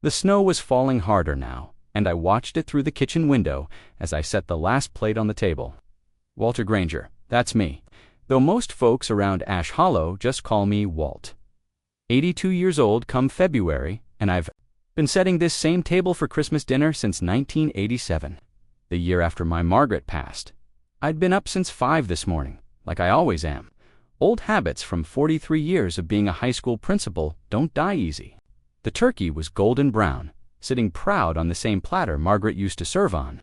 The snow was falling harder now, and I watched it through the kitchen window as I set the last plate on the table. Walter Granger, that's me, though most folks around Ash Hollow just call me Walt. 82 years old come February, and I've been setting this same table for Christmas dinner since 1987, the year after my Margaret passed. I'd been up since 5 this morning, like I always am. Old habits from 43 years of being a high school principal don't die easy. The turkey was golden brown, sitting proud on the same platter Margaret used to serve on.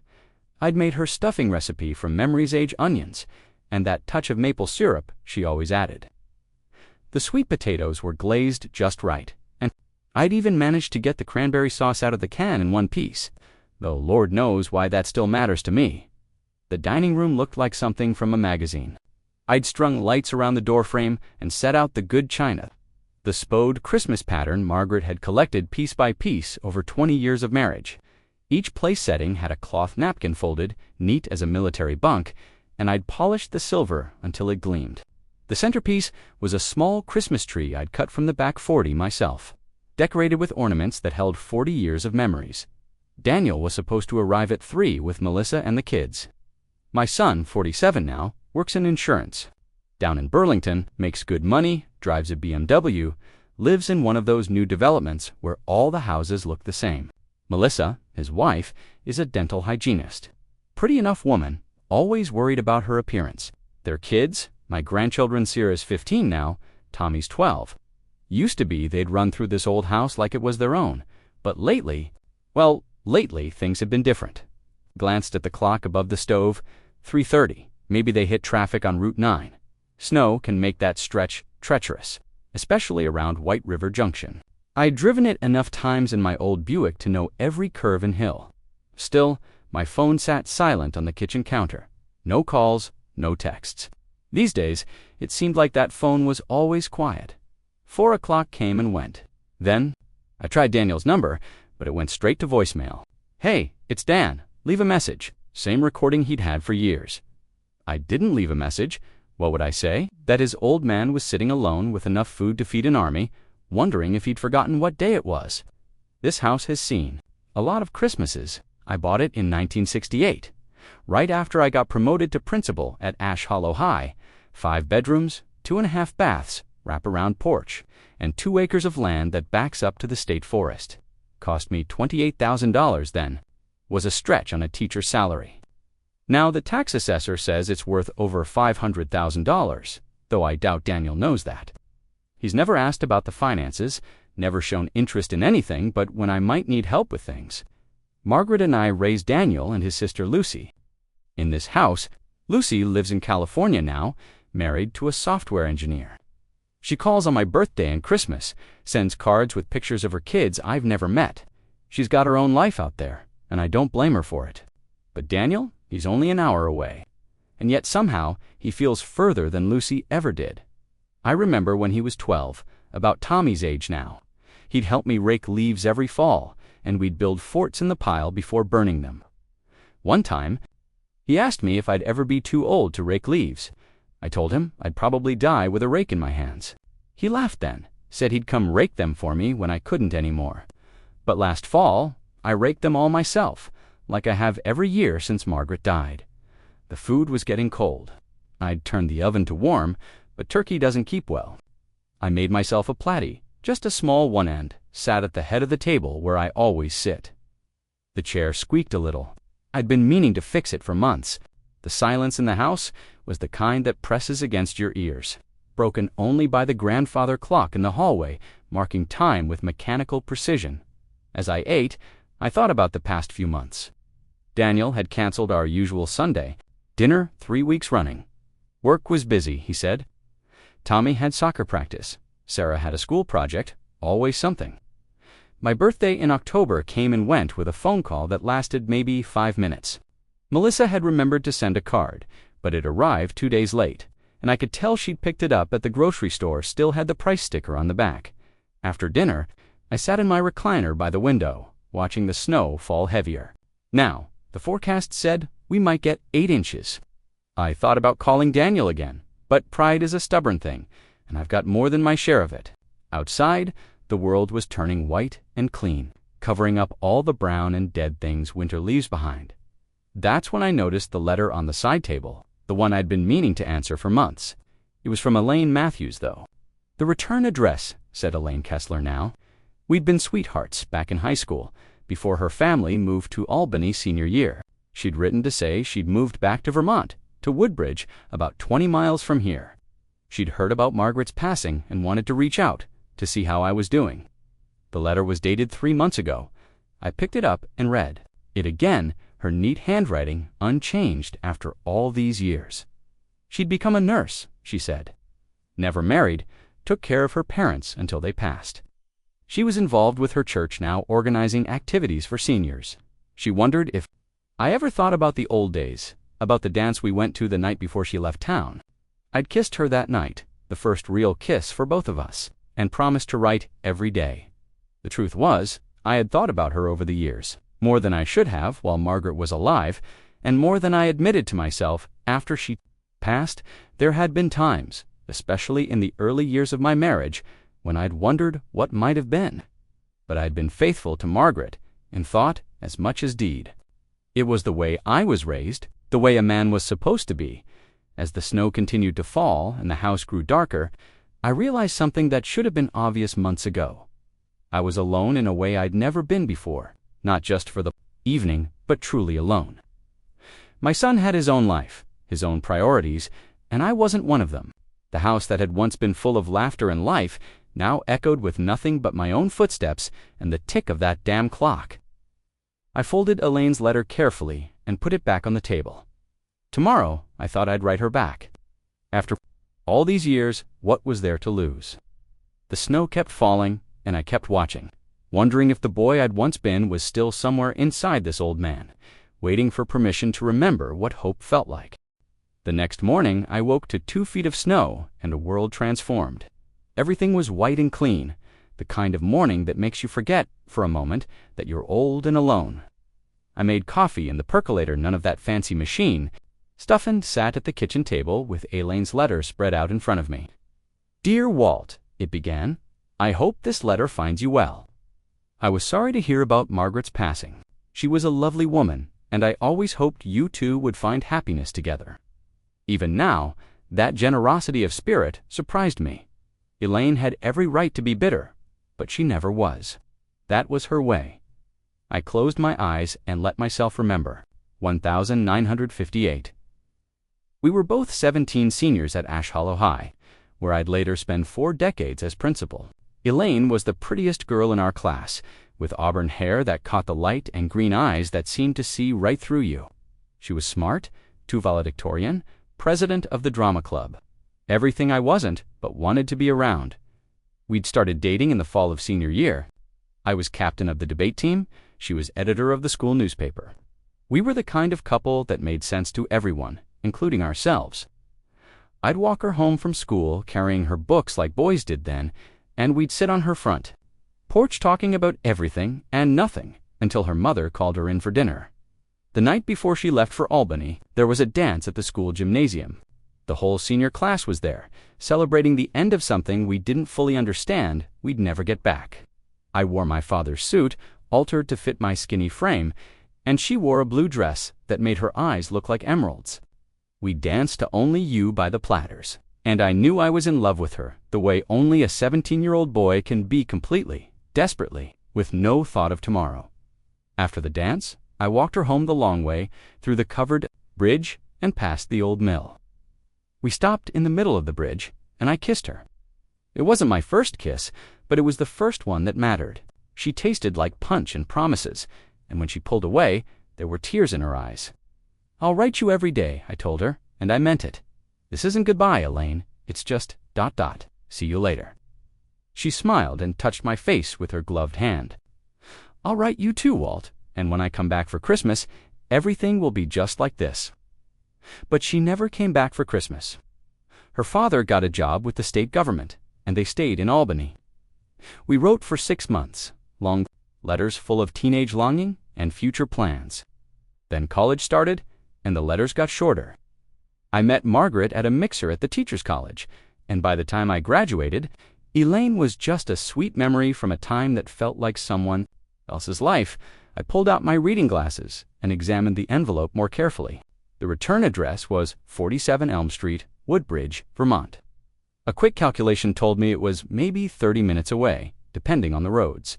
I'd made her stuffing recipe from Memory's Age onions, and that touch of maple syrup she always added. The sweet potatoes were glazed just right, and I'd even managed to get the cranberry sauce out of the can in one piece, though Lord knows why that still matters to me. The dining room looked like something from a magazine. I'd strung lights around the doorframe and set out the good china, the Spode Christmas pattern Margaret had collected piece by piece over 20 years of marriage. Each place setting had a cloth napkin folded, neat as a military bunk, and I'd polished the silver until it gleamed. The centerpiece was a small Christmas tree I'd cut from the back 40 myself, decorated with ornaments that held 40 years of memories. Daniel was supposed to arrive at 3 with Melissa and the kids. My son, 47 now, works in insurance. Down in Burlington, makes good money, drives a BMW, lives in one of those new developments where all the houses look the same. Melissa, his wife, is a dental hygienist. Pretty enough woman, always worried about her appearance. Their kids, my grandchildren Sierra's 15 now, Tommy's 12. Used to be they'd run through this old house like it was their own, but lately things have been different. Glanced at the clock above the stove, 3:30. Maybe they hit traffic on Route 9. Snow can make that stretch treacherous, especially around White River Junction. I'd driven it enough times in my old Buick to know every curve and hill. Still, my phone sat silent on the kitchen counter. No calls, no texts. These days, it seemed like that phone was always quiet. 4 o'clock came and went. Then, I tried Daniel's number, but it went straight to voicemail. "Hey, it's Dan. Leave a message." Same recording he'd had for years. I didn't leave a message. What would I say? That his old man was sitting alone with enough food to feed an army, wondering if he'd forgotten what day it was. This house has seen a lot of Christmases. I bought it in 1968, right after I got promoted to principal at Ash Hollow High. 5 bedrooms, 2.5 baths, wraparound porch, and 2 acres of land that backs up to the state forest. Cost me $28,000 then. Was a stretch on a teacher's salary. Now the tax assessor says it's worth over $500,000, though I doubt Daniel knows that. He's never asked about the finances, never shown interest in anything but when I might need help with things. Margaret and I raised Daniel and his sister Lucy. In this house, Lucy lives in California now, married to a software engineer. She calls on my birthday and Christmas, sends cards with pictures of her kids I've never met. She's got her own life out there, and I don't blame her for it. But Daniel, he's only an hour away. And yet somehow he feels further than Lucy ever did. I remember when he was 12, about Tommy's age now. He'd help me rake leaves every fall, and we'd build forts in the pile before burning them. One time, he asked me if I'd ever be too old to rake leaves. I told him I'd probably die with a rake in my hands. He laughed then, said he'd come rake them for me when I couldn't anymore. But last fall, I raked them all myself, like I have every year since Margaret died. The food was getting cold. I'd turned the oven to warm, but turkey doesn't keep well. I made myself a platy, just a small one end, sat at the head of the table where I always sit. The chair squeaked a little. I'd been meaning to fix it for months. The silence in the house was the kind that presses against your ears, broken only by the grandfather clock in the hallway, marking time with mechanical precision. As I ate, I thought about the past few months. Daniel had canceled our usual Sunday dinner 3 weeks running. Work was busy, he said. Tommy had soccer practice. Sarah had a school project, always something. My birthday in October came and went with a phone call that lasted maybe 5 minutes. Melissa had remembered to send a card, but it arrived 2 days late, and I could tell she'd picked it up at the grocery store still had the price sticker on the back. After dinner, I sat in my recliner by the window, watching the snow fall heavier. Now, the forecast said we might get 8 inches. I thought about calling Daniel again, but pride is a stubborn thing, and I've got more than my share of it. Outside, the world was turning white and clean. covering up all the brown and dead things winter leaves behind. That's when I noticed the letter on the side table, the one I'd been meaning to answer for months. It was from Elaine Matthews, though. "The return address," said Elaine Kessler now. We'd been sweethearts back in high school, before her family moved to Albany senior year. She'd written to say she'd moved back to Vermont, to Woodbridge, about 20 miles from here. She'd heard about Margaret's passing and wanted to reach out to see how I was doing. The letter was dated 3 months ago. I picked it up and read it again, her neat handwriting unchanged after all these years. She'd become a nurse, she said. Never married, took care of her parents until they passed. She was involved with her church now, organizing activities for seniors. She wondered if I ever thought about the old days, about the dance we went to the night before she left town. I'd kissed her that night, the first real kiss for both of us, and promised to write every day. The truth was, I had thought about her over the years, more than I should have while Margaret was alive, and more than I admitted to myself after she passed. There had been times, especially in the early years of my marriage, when I'd wondered what might have been. But I'd been faithful to Margaret in thought as much as deed. It was the way I was raised, the way a man was supposed to be. As the snow continued to fall and the house grew darker, I realized something that should have been obvious months ago. I was alone in a way I'd never been before, not just for the evening, but truly alone. My son had his own life, his own priorities, and I wasn't one of them. The house that had once been full of laughter and life now echoed with nothing but my own footsteps and the tick of that damn clock. I folded Elaine's letter carefully and put it back on the table. Tomorrow, I thought I'd write her back. After all these years, what was there to lose? The snow kept falling, and I kept watching, wondering if the boy I'd once been was still somewhere inside this old man, waiting for permission to remember what hope felt like. The next morning, I woke to 2 feet of snow and a world transformed. Everything was white and clean, the kind of morning that makes you forget, for a moment, that you're old and alone. I made coffee in the percolator, none of that fancy machine. Stuffin sat at the kitchen table with Elaine's letter spread out in front of me. "Dear Walt," it began, "I hope this letter finds you well. I was sorry to hear about Margaret's passing. She was a lovely woman, and I always hoped you two would find happiness together." Even now, that generosity of spirit surprised me. Elaine had every right to be bitter, but she never was. That was her way. I closed my eyes and let myself remember. 1958. We were both 17 seniors at Ash Hollow High, where I'd later spend 4 decades as principal. Elaine was the prettiest girl in our class, with auburn hair that caught the light and green eyes that seemed to see right through you. She was smart, too valedictorian, president of the drama club. Everything I wasn't, but wanted to be around. We'd started dating in the fall of senior year. I was captain of the debate team, she was editor of the school newspaper. We were the kind of couple that made sense to everyone, including ourselves. I'd walk her home from school carrying her books like boys did then, and we'd sit on her front porch talking about everything and nothing until her mother called her in for dinner. The night before she left for Albany, there was a dance at the school gymnasium. The whole senior class was there, celebrating the end of something we didn't fully understand we'd never get back. I wore my father's suit, altered to fit my skinny frame, and she wore a blue dress that made her eyes look like emeralds. We danced to Only You by the Platters, and I knew I was in love with her, the way only a 17-year-old boy can be, completely, desperately, with no thought of tomorrow. After the dance, I walked her home the long way, through the covered bridge and past the old mill. We stopped in the middle of the bridge, and I kissed her. It wasn't my first kiss, but it was the first one that mattered. She tasted like punch and promises, and when she pulled away, there were tears in her eyes. "I'll write you every day," I told her, and I meant it. "This isn't goodbye, Elaine. It's just ... See you later." She smiled and touched my face with her gloved hand. "I'll write you too, Walt, and when I come back for Christmas, everything will be just like this." But she never came back for Christmas. Her father got a job with the state government, and they stayed in Albany. We wrote for 6 months, long letters full of teenage longing and future plans. Then college started, and the letters got shorter. I met Margaret at a mixer at the Teachers College, and by the time I graduated, Elaine was just a sweet memory from a time that felt like someone Elsa's life, I pulled out my reading glasses and examined the envelope more carefully. The return address was 47 Elm Street, Woodbridge, Vermont. A quick calculation told me it was maybe 30 minutes away, depending on the roads.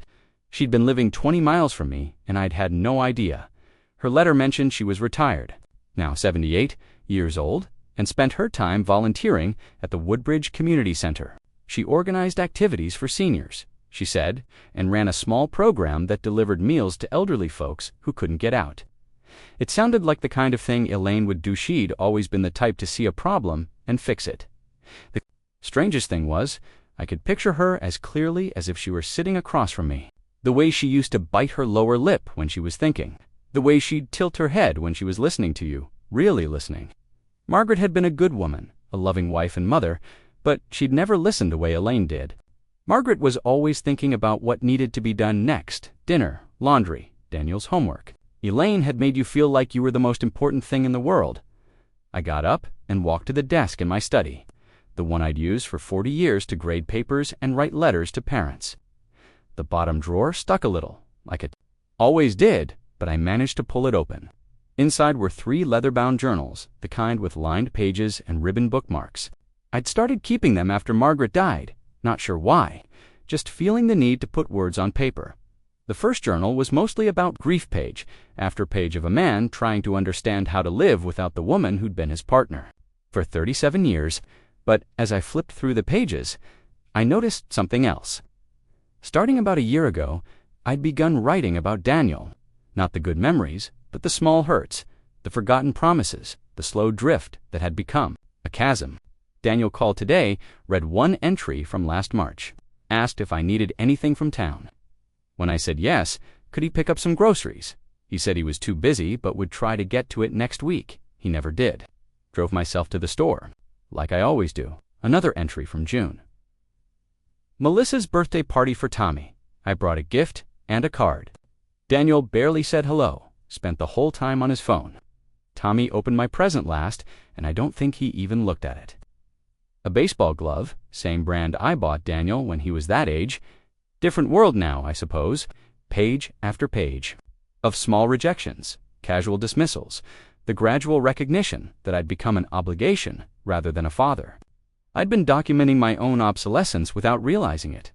She'd been living 20 miles from me, and I'd had no idea. Her letter mentioned she was retired, now 78 years old, and spent her time volunteering at the Woodbridge Community Center. She organized activities for seniors, she said, and ran a small program that delivered meals to elderly folks who couldn't get out. It sounded like the kind of thing Elaine would do. She'd always been the type to see a problem and fix it. The strangest thing was, I could picture her as clearly as if she were sitting across from me. The way she used to bite her lower lip when she was thinking. The way she'd tilt her head when she was listening to you, really listening. Margaret had been a good woman, a loving wife and mother, but she'd never listened the way Elaine did. Margaret was always thinking about what needed to be done next: dinner, laundry, Daniel's homework. Elaine had made you feel like you were the most important thing in the world. I got up and walked to the desk in my study, the one I'd used for 40 years to grade papers and write letters to parents. The bottom drawer stuck a little, like it always did, but I managed to pull it open. Inside were 3 leather-bound journals, the kind with lined pages and ribbon bookmarks. I'd started keeping them after Margaret died, not sure why, just feeling the need to put words on paper. The first journal was mostly about grief, page after page of a man trying to understand how to live without the woman who'd been his partner for 37 years, but as I flipped through the pages, I noticed something else. Starting about a year ago, I'd begun writing about Daniel, not the good memories, but the small hurts, the forgotten promises, the slow drift that had become a chasm. Daniel called today, read one entry from last March, asked if I needed anything from town. When I said yes, could he pick up some groceries? He said he was too busy but would try to get to it next week. He never did. Drove myself to the store, like I always do. Another entry from June. Melissa's birthday party for Tommy. I brought a gift and a card. Daniel barely said hello, spent the whole time on his phone. Tommy opened my present last, and I don't think he even looked at it. A baseball glove, same brand I bought Daniel when he was that age. Different world now, I suppose. Page after page of small rejections, casual dismissals, the gradual recognition that I'd become an obligation rather than a father. I'd been documenting my own obsolescence without realizing it.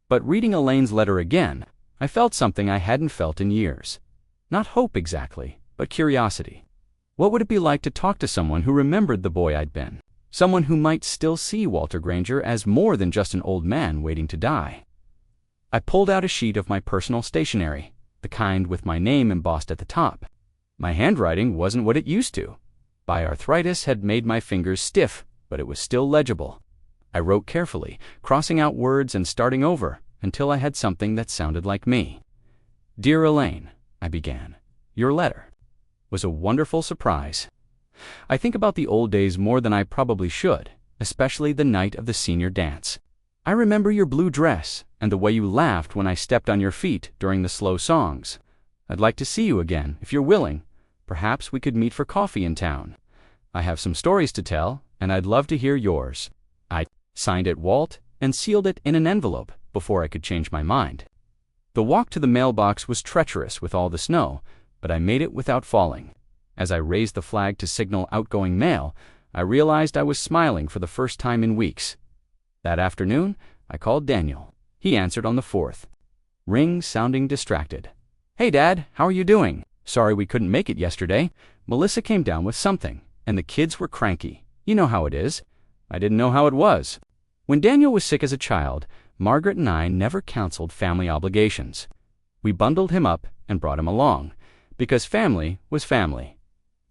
But reading Elaine's letter again, I felt something I hadn't felt in years. Not hope exactly, but curiosity. What would it be like to talk to someone who remembered the boy I'd been? Someone who might still see Walter Granger as more than just an old man waiting to die. I pulled out a sheet of my personal stationery, the kind with my name embossed at the top. My handwriting wasn't what it used to. Arthritis had made my fingers stiff, but it was still legible. I wrote carefully, crossing out words and starting over, until I had something that sounded like me. Dear Elaine, I began. Your letter was a wonderful surprise. I think about the old days more than I probably should, especially the night of the senior dance. I remember your blue dress and the way you laughed when I stepped on your feet during the slow songs. I'd like to see you again, if you're willing. Perhaps we could meet for coffee in town. I have some stories to tell, and I'd love to hear yours. I signed it Walt and sealed it in an envelope before I could change my mind. The walk to the mailbox was treacherous with all the snow, but I made it without falling. As I raised the flag to signal outgoing mail, I realized I was smiling for the first time in weeks. That afternoon, I called Daniel. He answered on the 4th. Ring sounding distracted. Hey Dad, how are you doing? Sorry we couldn't make it yesterday. Melissa came down with something, and the kids were cranky. You know how it is. I didn't know how it was. When Daniel was sick as a child, Margaret and I never counseled family obligations. We bundled him up and brought him along, because family was family.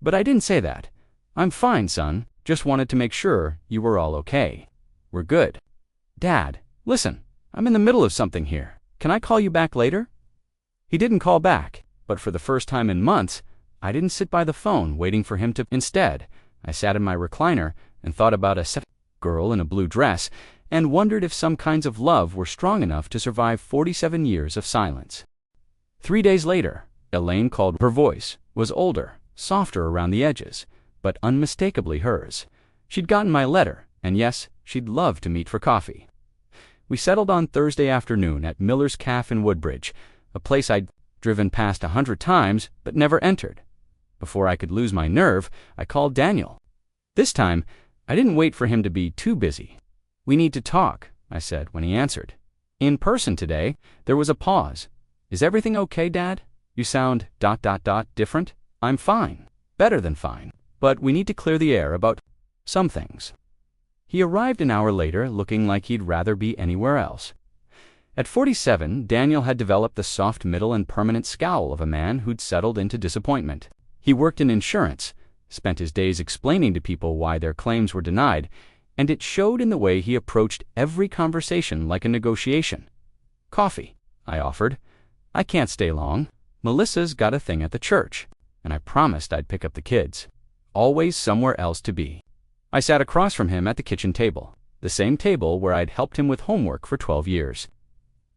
But I didn't say that. I'm fine, son. Just wanted to make sure you were all okay. We're good. Dad, listen, I'm in the middle of something here. Can I call you back later? He didn't call back, but for the first time in months, I didn't sit by the phone waiting for him to. Instead, I sat in my recliner and thought about a girl in a blue dress and wondered if some kinds of love were strong enough to survive 47 years of silence. 3 days later, Elaine called. Her voice was older, softer around the edges, but unmistakably hers. She'd gotten my letter, and yes, she'd love to meet for coffee. We settled on Thursday afternoon at Miller's Cafe in Woodbridge, a place I'd driven past 100 times but never entered. Before I could lose my nerve, I called Daniel. This time, I didn't wait for him to be too busy. "We need to talk," I said when he answered. "In person today." There was a pause. "Is everything okay, Dad? You sound ... different." "I'm fine. Better than fine. But we need to clear the air about some things." He arrived an hour later looking like he'd rather be anywhere else. At 47, Daniel had developed the soft middle and permanent scowl of a man who'd settled into disappointment. He worked in insurance, spent his days explaining to people why their claims were denied, and it showed in the way he approached every conversation like a negotiation. "Coffee," I offered. "I can't stay long. Melissa's got a thing at the church, and I promised I'd pick up the kids. Always somewhere else to be." I sat across from him at the kitchen table, the same table where I'd helped him with homework for 12 years,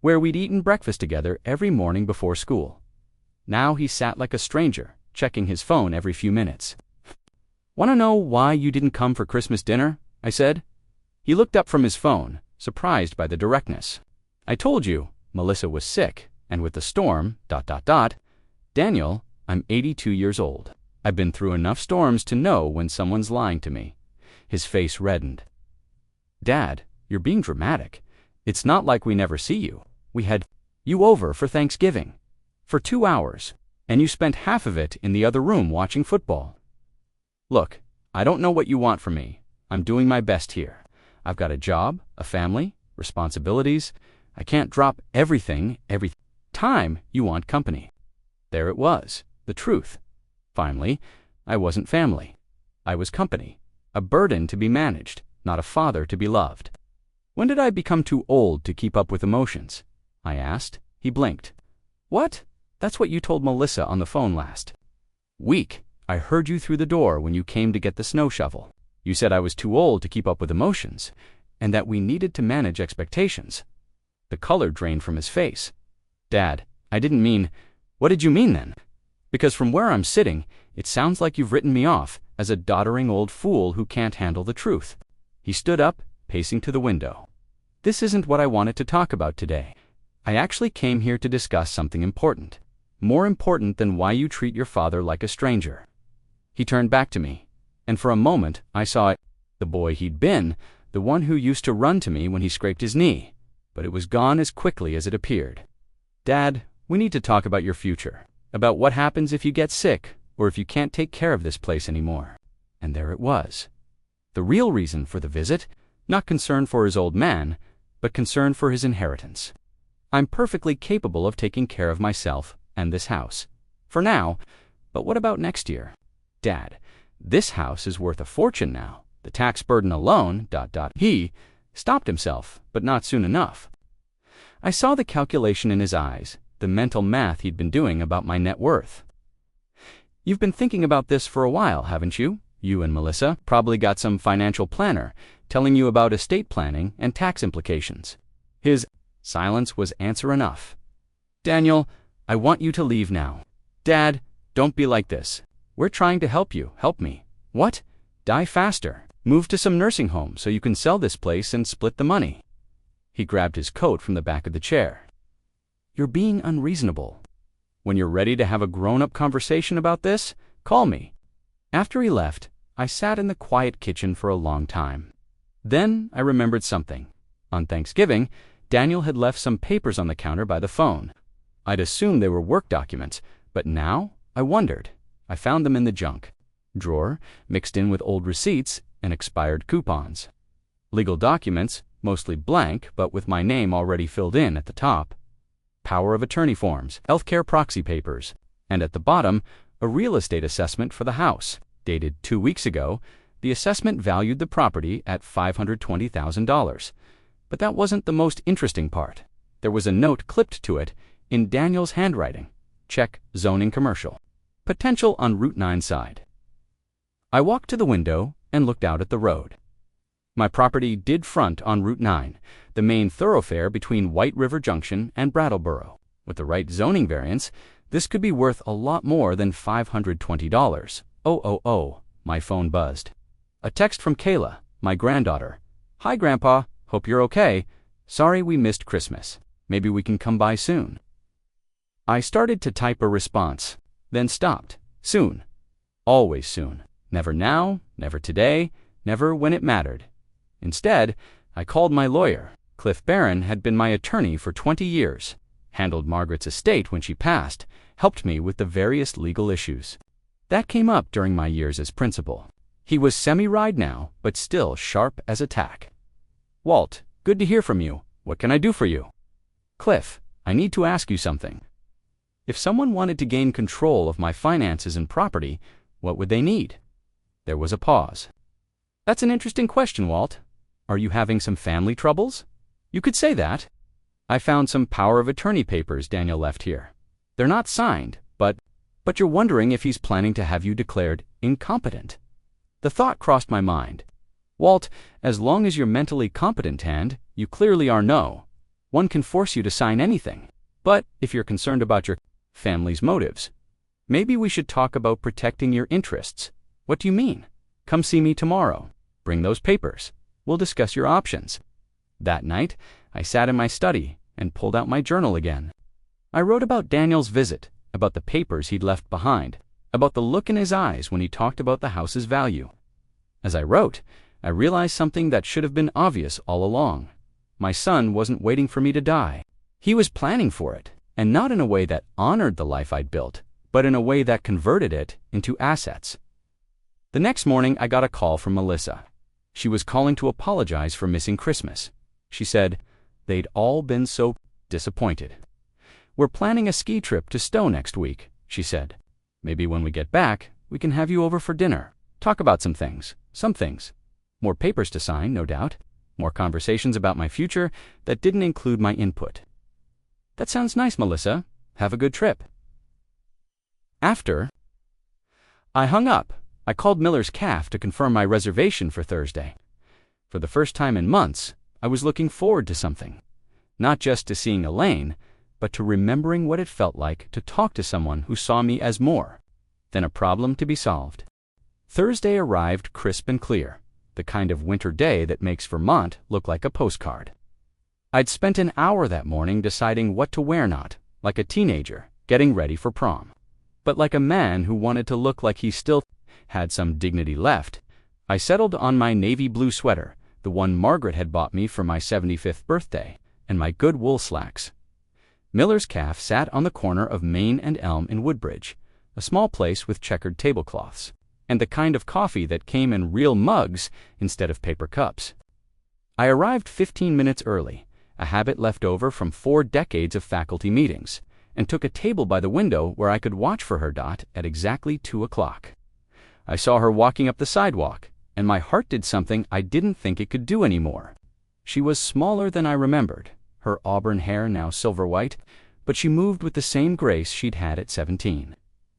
where we'd eaten breakfast together every morning before school. Now he sat like a stranger, checking his phone every few minutes. "Want to know why you didn't come for Christmas dinner?" I said. He looked up from his phone, surprised by the directness. "I told you, Melissa was sick, and with the storm, ... Daniel, I'm 82 years old. I've been through enough storms to know when someone's lying to me." His face reddened. "Dad, you're being dramatic. It's not like we never see you. We had you over for Thanksgiving. For 2 hours, and you spent half of it in the other room watching football." "Look, I don't know what you want from me. I'm doing my best here. I've got a job, a family, responsibilities. I can't drop everything every time you want company." There it was, the truth. Finally, I wasn't family. I was company, a burden to be managed, not a father to be loved. "When did I become too old to keep up with emotions?" I asked. He blinked. "What? That's what you told Melissa on the phone last week. I heard you through the door when you came to get the snow shovel. You said I was too old to keep up with emotions, and that we needed to manage expectations." The color drained from his face. "Dad, I didn't mean..." "What did you mean then? Because from where I'm sitting, it sounds like you've written me off as a doddering old fool who can't handle the truth." He stood up, pacing to the window. "This isn't what I wanted to talk about today. I actually came here to discuss something important. More important than why you treat your father like a stranger." He turned back to me, and for a moment I saw it, the boy he'd been, the one who used to run to me when he scraped his knee, but it was gone as quickly as it appeared. "Dad, we need to talk about your future, about what happens if you get sick, or if you can't take care of this place anymore." And there it was. The real reason for the visit, not concern for his old man, but concern for his inheritance. "I'm perfectly capable of taking care of myself and this house. For now, but what about next year? Dad, this house is worth a fortune now. The tax burden alone, ... He stopped himself, but not soon enough. I saw the calculation in his eyes, the mental math he'd been doing about my net worth. "You've been thinking about this for a while, haven't you? You and Melissa probably got some financial planner telling you about estate planning and tax implications." His silence was answer enough. "Daniel, I want you to leave now." "Dad, don't be like this. We're trying to help you. Help me." "What? Die faster. Move to some nursing home so you can sell this place and split the money." He grabbed his coat from the back of the chair. "You're being unreasonable. When you're ready to have a grown-up conversation about this, call me." After he left, I sat in the quiet kitchen for a long time. Then I remembered something. On Thanksgiving, Daniel had left some papers on the counter by the phone. I'd assumed they were work documents, but now I wondered. I found them in the junk drawer, mixed in with old receipts and expired coupons. Legal documents, mostly blank but with my name already filled in at the top. Power of attorney forms, healthcare proxy papers, and at the bottom, a real estate assessment for the house. Dated 2 weeks ago, the assessment valued the property at $520,000. But that wasn't the most interesting part. There was a note clipped to it in Daniel's handwriting. Check zoning commercial. Potential on Route 9 side. I walked to the window and looked out at the road. My property did front on Route 9, the main thoroughfare between White River Junction and Brattleboro. With the right zoning variance, this could be worth a lot more than $520. Oh, my phone buzzed. A text from Kayla, my granddaughter. "Hi, Grandpa. Hope you're okay. Sorry we missed Christmas. Maybe we can come by soon." I started to type a response, then stopped. Soon. Always soon. Never now, never today, never when it mattered. Instead, I called my lawyer. Cliff Barron had been my attorney for 20 years, handled Margaret's estate when she passed, helped me with the various legal issues. That came up during my years as principal. He was semi-ride now, but still sharp as a tack. Walt, good to hear from you. What can I do for you? Cliff, I need to ask you something. If someone wanted to gain control of my finances and property, what would they need? There was a pause. That's an interesting question, Walt. Are you having some family troubles? You could say that. I found some power of attorney papers Daniel left here. They're not signed, but you're wondering if he's planning to have you declared incompetent. The thought crossed my mind. Walt, as long as you're mentally competent and you clearly are no, one can force you to sign anything. But if you're concerned about your family's motives, maybe we should talk about protecting your interests. What do you mean? Come see me tomorrow. Bring those papers. We'll discuss your options. That night, I sat in my study and pulled out my journal again. I wrote about Daniel's visit, about the papers he'd left behind, about the look in his eyes when he talked about the house's value. As I wrote, I realized something that should have been obvious all along. My son wasn't waiting for me to die. He was planning for it, and not in a way that honored the life I'd built, but in a way that converted it into assets. The next morning, I got a call from Melissa. She was calling to apologize for missing Christmas. She said they'd all been so disappointed. We're planning a ski trip to Stowe next week, she said. Maybe when we get back, we can have you over for dinner. Talk about some things. More papers to sign, no doubt. More conversations about my future that didn't include my input. That sounds nice, Melissa. Have a good trip. After I hung up, I called Miller's Calf to confirm my reservation for Thursday. For the first time in months, I was looking forward to something. Not just to seeing Elaine, but to remembering what it felt like to talk to someone who saw me as more than a problem to be solved. Thursday arrived crisp and clear, the kind of winter day that makes Vermont look like a postcard. I'd spent an hour that morning deciding what to wear, not like a teenager getting ready for prom, but like a man who wanted to look like he still had some dignity left. I settled on my navy blue sweater, the one Margaret had bought me for my 75th birthday, and my good wool slacks. Miller's Calf sat on the corner of Main and Elm in Woodbridge, a small place with checkered tablecloths, and the kind of coffee that came in real mugs instead of paper cups. I arrived 15 minutes early, a habit left over from 4 decades of faculty meetings, and took a table by the window where I could watch for her at exactly 2 o'clock. I saw her walking up the sidewalk, and my heart did something I didn't think it could do anymore. She was smaller than I remembered, her auburn hair now silver white, but she moved with the same grace she'd had at 17.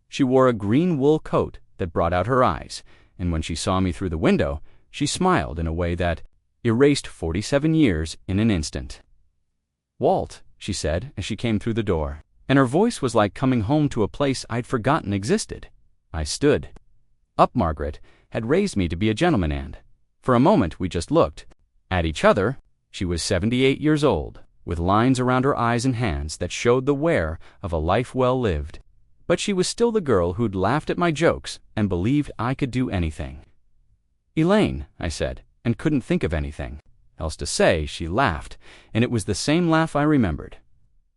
She wore a green wool coat that brought out her eyes, and when she saw me through the window, she smiled in a way that erased 47 years in an instant. "Walt," she said as she came through the door, and her voice was like coming home to a place I'd forgotten existed. I stood up. Margaret had raised me to be a gentleman, and for a moment we just looked at each other. She was 78 years old, with lines around her eyes and hands that showed the wear of a life well lived. But she was still the girl who'd laughed at my jokes and believed I could do anything. "Elaine," I said, and couldn't think of anything else to say. She laughed, and it was the same laugh I remembered.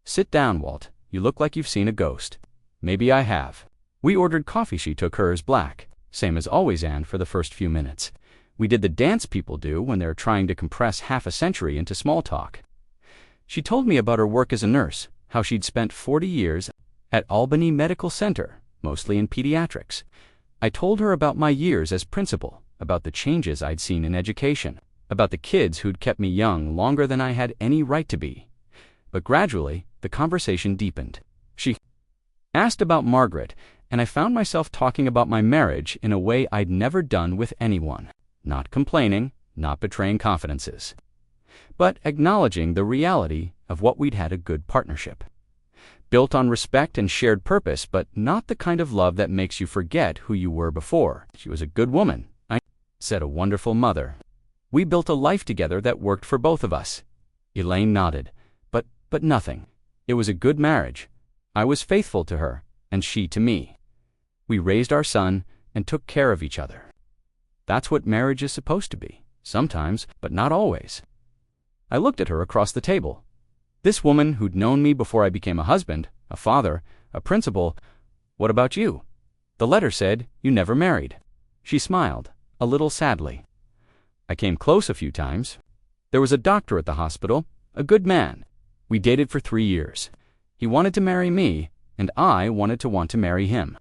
"Sit down, Walt. You look like you've seen a ghost." "Maybe I have." We ordered coffee. She took hers black, same as always, and for the first few minutes, we did the dance people do when they're trying to compress half a century into small talk. She told me about her work as a nurse, how she'd spent 40 years at Albany Medical Center, mostly in pediatrics. I told her about my years as principal, about the changes I'd seen in education, about the kids who'd kept me young longer than I had any right to be. But gradually, the conversation deepened. She asked about Margaret, and I found myself talking about my marriage in a way I'd never done with anyone. Not complaining, not betraying confidences, but acknowledging the reality of what we'd had: a good partnership, built on respect and shared purpose, but not the kind of love that makes you forget who you were before. She was a good woman, I said, a wonderful mother. We built a life together that worked for both of us. Elaine nodded, but nothing. It was a good marriage. I was faithful to her, and she to me. We raised our son and took care of each other. That's what marriage is supposed to be, sometimes, but not always. I looked at her across the table. This woman who'd known me before I became a husband, a father, a principal. What about you? The letter said you never married. She smiled, a little sadly. I came close a few times. There was a doctor at the hospital, a good man. We dated for 3 years. He wanted to marry me, and I wanted to marry him.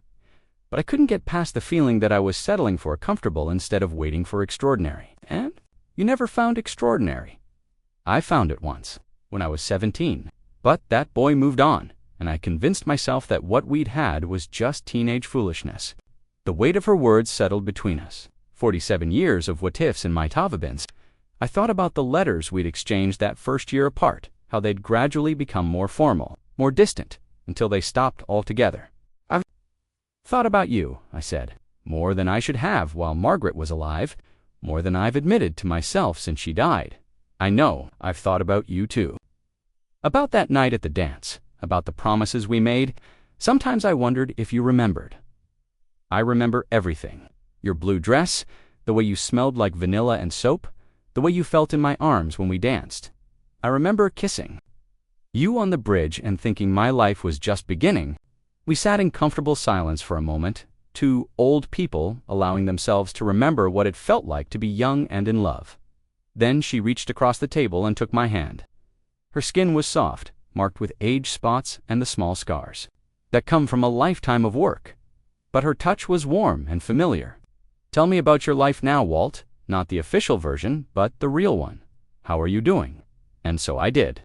But I couldn't get past the feeling that I was settling for comfortable instead of waiting for extraordinary. And you never found extraordinary. I found it once, when I was 17. But that boy moved on, and I convinced myself that what we'd had was just teenage foolishness. The weight of her words settled between us. 47 years of what-ifs in my tavabins. I thought about the letters we'd exchanged that first year apart, how they'd gradually become more formal, more distant, until they stopped altogether. I've thought about you, I said, more than I should have while Margaret was alive, more than I've admitted to myself since she died. I know I've thought about you too. About that night at the dance, about the promises we made, sometimes I wondered if you remembered. I remember everything. Your blue dress, the way you smelled like vanilla and soap, the way you felt in my arms when we danced. I remember kissing you on the bridge and thinking my life was just beginning. We sat in comfortable silence for a moment, two old people allowing themselves to remember what it felt like to be young and in love. Then she reached across the table and took my hand. Her skin was soft, marked with age spots and the small scars that come from a lifetime of work. But her touch was warm and familiar. Tell me about your life now, Walt. Not the official version, but the real one. How are you doing? And so I did.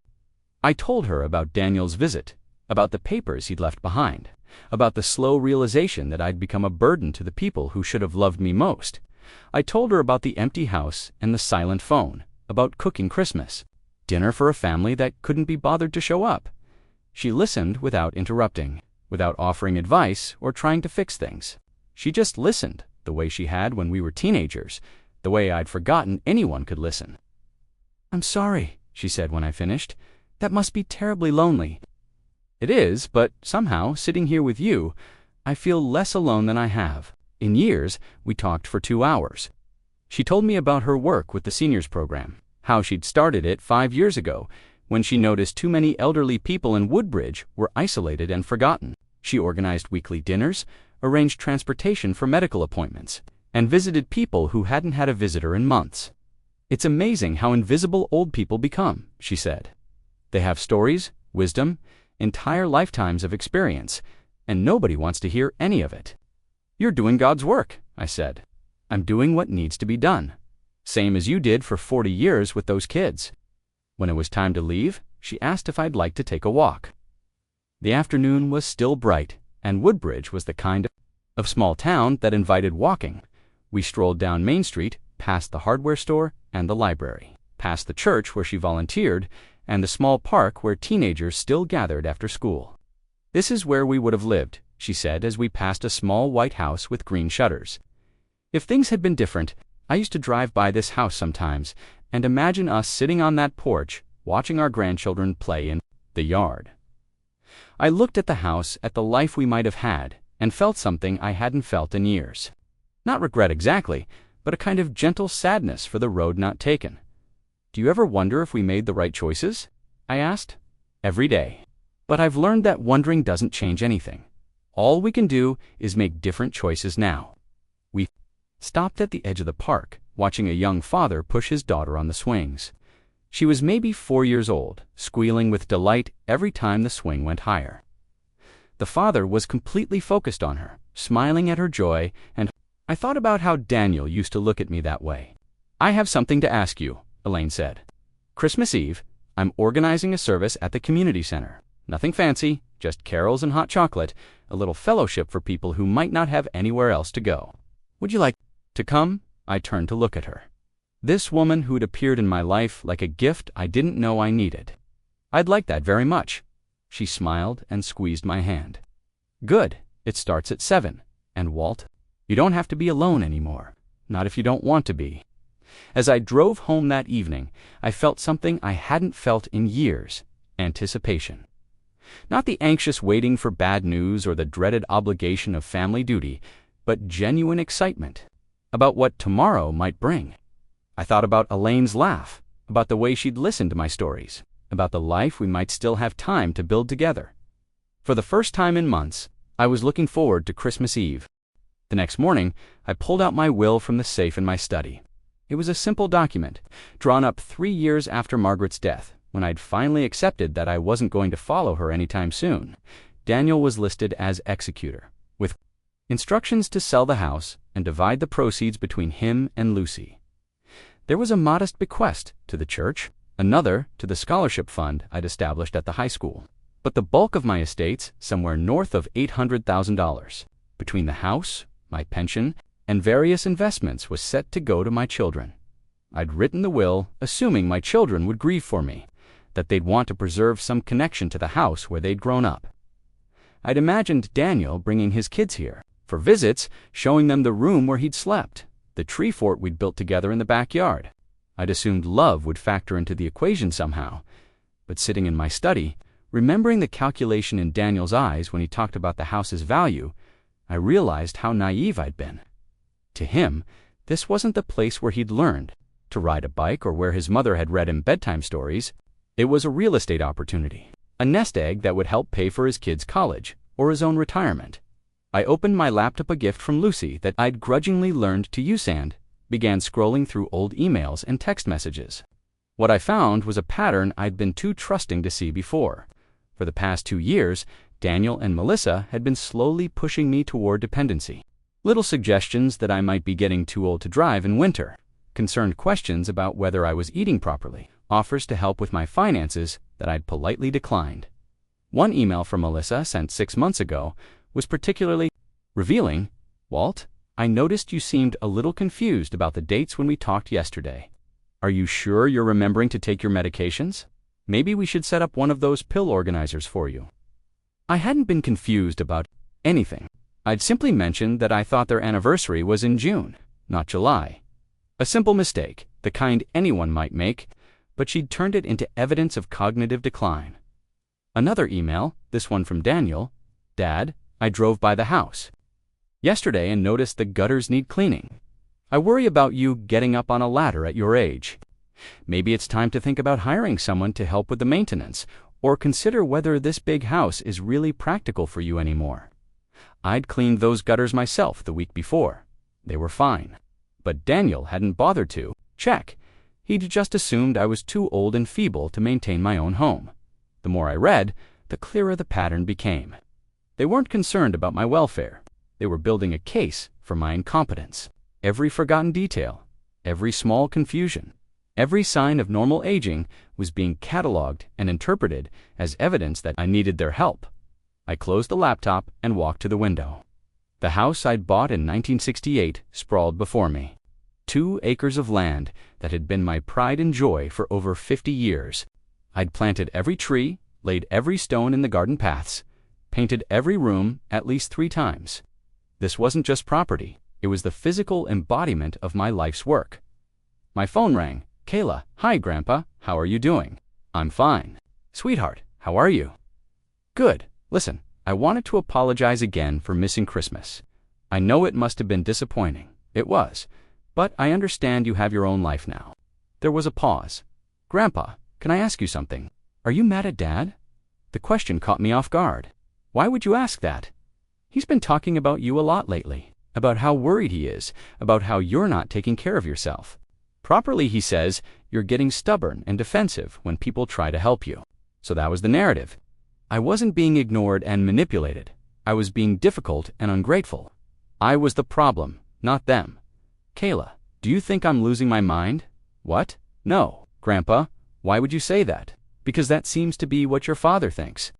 I told her about Daniel's visit, about the papers he'd left behind, about the slow realization that I'd become a burden to the people who should have loved me most. I told her about the empty house and the silent phone, about cooking Christmas, dinner for a family that couldn't be bothered to show up. She listened without interrupting, without offering advice or trying to fix things. She just listened, the way she had when we were teenagers, the way I'd forgotten anyone could listen. I'm sorry, she said when I finished. That must be terribly lonely. It is, but somehow, sitting here with you, I feel less alone than I have. In years, we talked for 2 hours. She told me about her work with the seniors program, how she'd started it 5 years ago, when she noticed too many elderly people in Woodbridge were isolated and forgotten. She organized weekly dinners, arranged transportation for medical appointments, and visited people who hadn't had a visitor in months. It's amazing how invisible old people become, she said. They have stories, wisdom, entire lifetimes of experience, and nobody wants to hear any of it. You're doing God's work, I said. I'm doing what needs to be done. Same as you did for 40 years with those kids. When it was time to leave, she asked if I'd like to take a walk. The afternoon was still bright, and Woodbridge was the kind of small town that invited walking. We strolled down Main Street, past the hardware store and the library, past the church where she volunteered, and the small park where teenagers still gathered after school. This is where we would have lived, she said as we passed a small white house with green shutters. If things had been different, I used to drive by this house sometimes and imagine us sitting on that porch, watching our grandchildren play in the yard. I looked at the house, at the life we might have had, and felt something I hadn't felt in years. Not regret exactly, but a kind of gentle sadness for the road not taken. Do you ever wonder if we made the right choices? I asked. Every day. But I've learned that wondering doesn't change anything. All we can do is make different choices now. We stopped at the edge of the park, watching a young father push his daughter on the swings. She was maybe 4 years old, squealing with delight every time the swing went higher. The father was completely focused on her, smiling at her joy, and I thought about how Daniel used to look at me that way. I have something to ask you, Elaine said. Christmas Eve, I'm organizing a service at the community center. Nothing fancy, just carols and hot chocolate, a little fellowship for people who might not have anywhere else to go. Would you like to come? I turned to look at her. This woman who'd appeared in my life like a gift I didn't know I needed. I'd like that very much. She smiled and squeezed my hand. Good, it starts at 7. And Walt, you don't have to be alone anymore. Not if you don't want to be. As I drove home that evening, I felt something I hadn't felt in years. Anticipation. Not the anxious waiting for bad news or the dreaded obligation of family duty, but genuine excitement about what tomorrow might bring. I thought about Elaine's laugh, about the way she'd listen to my stories, about the life we might still have time to build together. For the first time in months, I was looking forward to Christmas Eve. The next morning, I pulled out my will from the safe in my study. It was a simple document, drawn up 3 years after Margaret's death, when I'd finally accepted that I wasn't going to follow her anytime soon. Daniel was listed as executor, with instructions to sell the house and divide the proceeds between him and Lucy. There was a modest bequest to the church, another to the scholarship fund I'd established at the high school. But the bulk of my estates, somewhere north of $800,000, between the house, my pension, and various investments, was set to go to my children. I'd written the will assuming my children would grieve for me, that they'd want to preserve some connection to the house where they'd grown up. I'd imagined Daniel bringing his kids here for visits, showing them the room where he'd slept, the tree fort we'd built together in the backyard. I'd assumed love would factor into the equation somehow. But sitting in my study, remembering the calculation in Daniel's eyes when he talked about the house's value, I realized how naive I'd been. To him, this wasn't the place where he'd learned to ride a bike or where his mother had read him bedtime stories. It was a real estate opportunity, a nest egg that would help pay for his kids' college or his own retirement. I opened my laptop, a gift from Lucy that I'd grudgingly learned to use, and began scrolling through old emails and text messages. What I found was a pattern I'd been too trusting to see before. For the past 2 years, Daniel and Melissa had been slowly pushing me toward dependency. Little suggestions that I might be getting too old to drive in winter, concerned questions about whether I was eating properly, offers to help with my finances that I'd politely declined. One email from Melissa sent 6 months ago was particularly revealing. "Walt, I noticed you seemed a little confused about the dates when we talked yesterday. Are you sure you're remembering to take your medications? Maybe we should set up one of those pill organizers for you." I hadn't been confused about anything. I'd simply mentioned that I thought their anniversary was in June, not July. A simple mistake, the kind anyone might make, but she'd turned it into evidence of cognitive decline. Another email, this one from Daniel. "Dad, I drove by the house yesterday and noticed the gutters need cleaning. I worry about you getting up on a ladder at your age. Maybe it's time to think about hiring someone to help with the maintenance, or consider whether this big house is really practical for you anymore. I'd cleaned those gutters myself the week before. They were fine. But Daniel hadn't bothered to check. He'd just assumed I was too old and feeble to maintain my own home. The more I read, the clearer the pattern became. They weren't concerned about my welfare. They were building a case for my incompetence. Every forgotten detail, every small confusion, every sign of normal aging was being cataloged and interpreted as evidence that I needed their help. I closed the laptop and walked to the window. The house I'd bought in 1968 sprawled before me. 2 acres of land that had been my pride and joy for over 50 years. I'd planted every tree, laid every stone in the garden paths, painted every room at least 3 times. This wasn't just property. It was the physical embodiment of my life's work. My phone rang. "Kayla, hi, Grandpa. How are you doing?" "I'm fine." "Sweetheart, how are you?" "Good. Listen, I wanted to apologize again for missing Christmas. I know it must have been disappointing. It was. But I understand you have your own life now." There was a pause. "Grandpa, can I ask you something? Are you mad at Dad?" The question caught me off guard. "Why would you ask that?" "He's been talking about you a lot lately, about how worried he is, about how you're not taking care of yourself. Properly, he says, you're getting stubborn and defensive when people try to help you." So that was the narrative. I wasn't being ignored and manipulated. I was being difficult and ungrateful. I was the problem, not them. "Kayla, do you think I'm losing my mind?" "What? No, Grandpa. Why would you say that?" "Because that seems to be what your father thinks.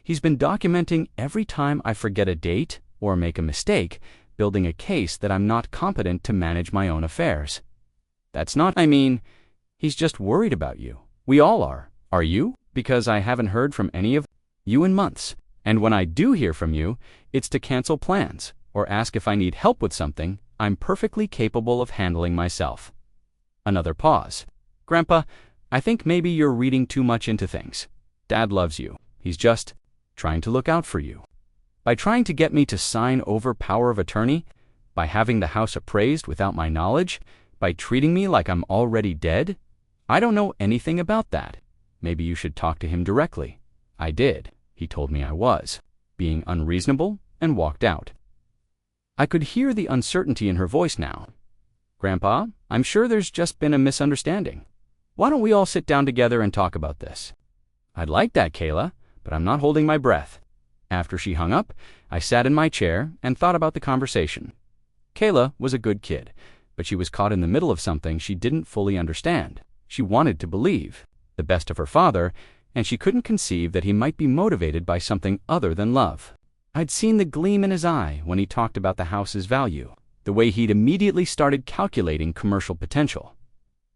He's been documenting every time I forget a date or make a mistake, building a case that I'm not competent to manage my own affairs." "That's not, he's just worried about you. We all are. Are you?" "Because I haven't heard from any of you in months. And when I do hear from you, it's to cancel plans or ask if I need help with something I'm perfectly capable of handling myself." Another pause. "Grandpa, I think maybe you're reading too much into things. Dad loves you. He's just trying to look out for you. By trying to get me to sign over power of attorney, by having the house appraised without my knowledge, by treating me like I'm already dead? I don't know anything about that. Maybe you should talk to him directly. I did. He told me I was being unreasonable and walked out. I could hear the uncertainty in her voice now. Grandpa, I'm sure there's just been a misunderstanding. Why don't we all sit down together and talk about this? I'd like that, Kayla, but I'm not holding my breath. After she hung up, I sat in my chair and thought about the conversation. Kayla was a good kid, but she was caught in the middle of something she didn't fully understand. She wanted to believe the best of her father, and she couldn't conceive that he might be motivated by something other than love. I'd seen the gleam in his eye when he talked about the house's value, the way he'd immediately started calculating commercial potential.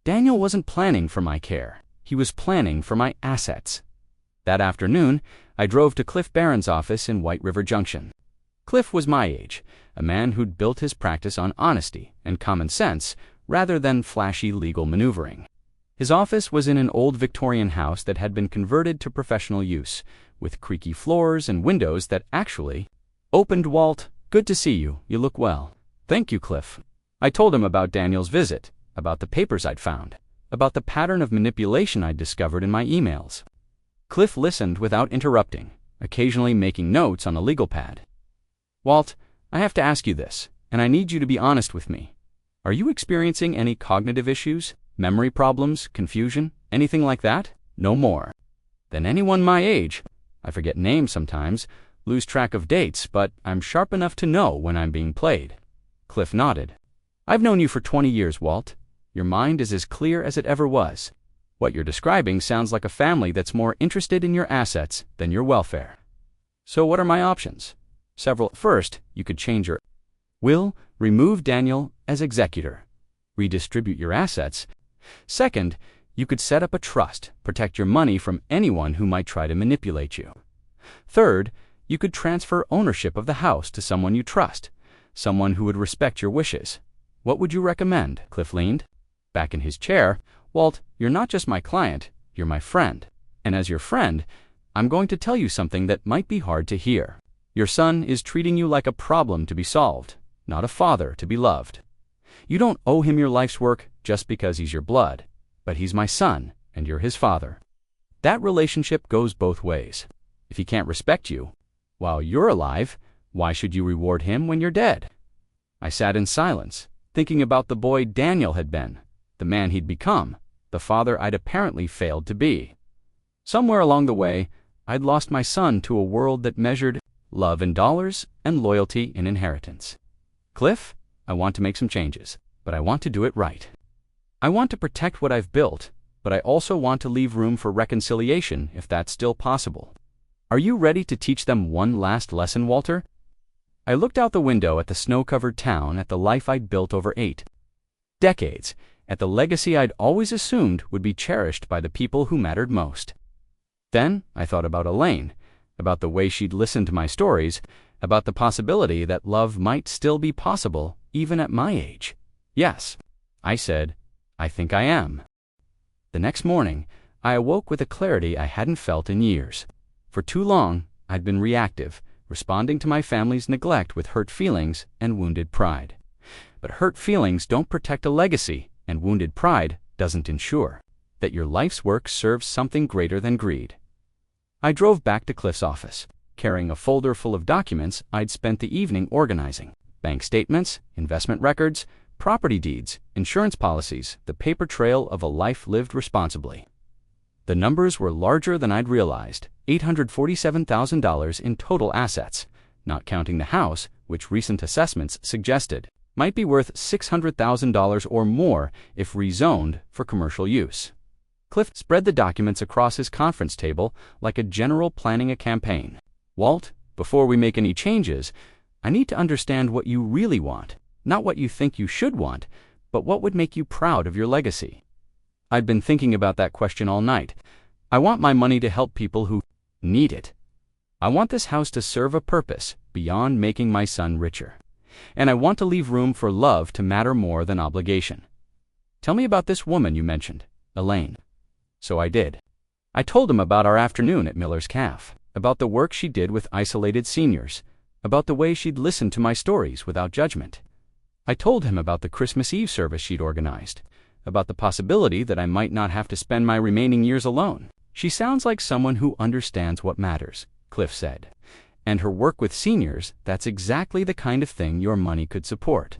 Daniel wasn't planning for my care. He was planning for my assets. That afternoon, I drove to Cliff Barron's office in White River Junction. Cliff was my age, a man who'd built his practice on honesty and common sense rather than flashy legal maneuvering. His office was in an old Victorian house that had been converted to professional use, with creaky floors and windows that actually opened. Walt, good to see you. You look well. Thank you, Cliff. I told him about Daniel's visit, about the papers I'd found, about the pattern of manipulation I'd discovered in my emails. Cliff listened without interrupting, occasionally making notes on a legal pad. Walt, I have to ask you this, and I need you to be honest with me. Are you experiencing any cognitive issues, memory problems, confusion, anything like that? No more. Then anyone my age, I forget names sometimes, lose track of dates, but I'm sharp enough to know when I'm being played. Cliff nodded. I've known you for 20 years, Walt. Your mind is as clear as it ever was. What you're describing sounds like a family that's more interested in your assets than your welfare. So what are my options? Several. First, you could change your will, remove Daniel as executor, redistribute your assets. Second, you could set up a trust, protect your money from anyone who might try to manipulate you. Third, you could transfer ownership of the house to someone you trust, someone who would respect your wishes. What would you recommend? Cliff leaned back in his chair. Walt, you're not just my client, you're my friend. And as your friend, I'm going to tell you something that might be hard to hear. Your son is treating you like a problem to be solved, not a father to be loved. You don't owe him your life's work just because he's your blood, but he's my son, and you're his father. That relationship goes both ways. If he can't respect you while you're alive, why should you reward him when you're dead? I sat in silence, thinking about the boy Daniel had been, the man he'd become, the father I'd apparently failed to be. Somewhere along the way, I'd lost my son to a world that measured love in dollars and loyalty in inheritance. Cliff, I want to make some changes, but I want to do it right. I want to protect what I've built, but I also want to leave room for reconciliation if that's still possible. Are you ready to teach them one last lesson, Walter? I looked out the window at the snow-covered town, at the life I'd built over 8 decades, at the legacy I'd always assumed would be cherished by the people who mattered most. Then I thought about Elaine, about the way she'd listened to my stories, about the possibility that love might still be possible even at my age. Yes, I said, I think I am. The next morning, I awoke with a clarity I hadn't felt in years. For too long, I'd been reactive, responding to my family's neglect with hurt feelings and wounded pride. But hurt feelings don't protect a legacy, and wounded pride doesn't ensure that your life's work serves something greater than greed. I drove back to Cliff's office, carrying a folder full of documents I'd spent the evening organizing: bank statements, investment records, property deeds, insurance policies, the paper trail of a life lived responsibly. The numbers were larger than I'd realized: $847,000 in total assets, not counting the house, which recent assessments suggested might be worth $600,000 or more if rezoned for commercial use. Cliff spread the documents across his conference table like a general planning a campaign. Walt, before we make any changes, I need to understand what you really want, not what you think you should want, but what would make you proud of your legacy. I'd been thinking about that question all night. I want my money to help people who need it. I want this house to serve a purpose beyond making my son richer. And I want to leave room for love to matter more than obligation. Tell me about this woman you mentioned, Elaine. So I did. I told him about our afternoon at Miller's Cafe. about the work she did with isolated seniors, about the way she'd listened to my stories without judgment. I told him about the Christmas Eve service she'd organized, about the possibility that I might not have to spend my remaining years alone. "She sounds like someone who understands what matters," Cliff said. "And her work with seniors, that's exactly the kind of thing your money could support."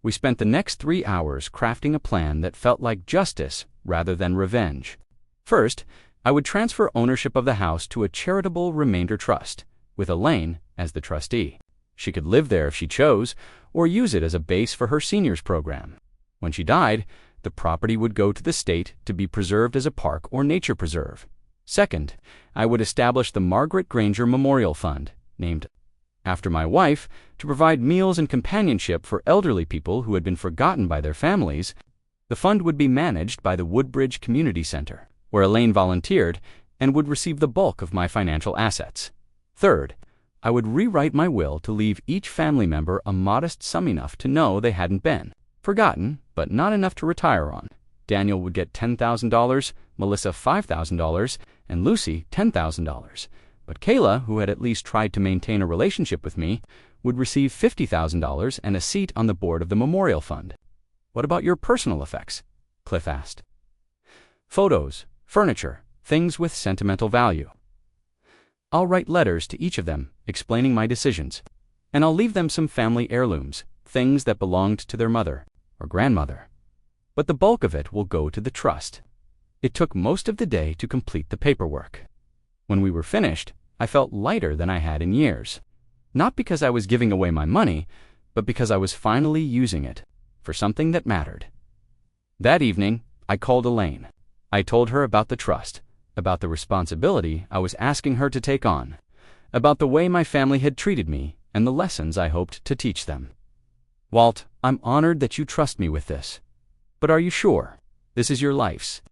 We spent the next 3 hours crafting a plan that felt like justice rather than revenge. First, I would transfer ownership of the house to a charitable remainder trust, with Elaine as the trustee. She could live there if she chose, or use it as a base for her seniors program. When she died, the property would go to the state to be preserved as a park or nature preserve. Second, I would establish the Margaret Granger Memorial Fund, named after my wife, to provide meals and companionship for elderly people who had been forgotten by their families. The fund would be managed by the Woodbridge Community Center, where Elaine volunteered, and would receive the bulk of my financial assets. Third, I would rewrite my will to leave each family member a modest sum enough to know they hadn't been forgotten, but not enough to retire on. Daniel would get $10,000, Melissa $5,000, and Lucy $10,000. But Kayla, who had at least tried to maintain a relationship with me, would receive $50,000 and a seat on the board of the Memorial Fund. "What about your personal effects?" Cliff asked. "Photos, furniture, things with sentimental value. I'll write letters to each of them, explaining my decisions. And I'll leave them some family heirlooms, things that belonged to their mother or grandmother. But the bulk of it will go to the trust." It took most of the day to complete the paperwork. When we were finished, I felt lighter than I had in years. Not because I was giving away my money, but because I was finally using it for something that mattered. That evening, I called Elaine. I told her about the trust, about the responsibility I was asking her to take on, about the way my family had treated me and the lessons I hoped to teach them. "Walt, I'm honored that you trust me with this. But are you sure? This is your life's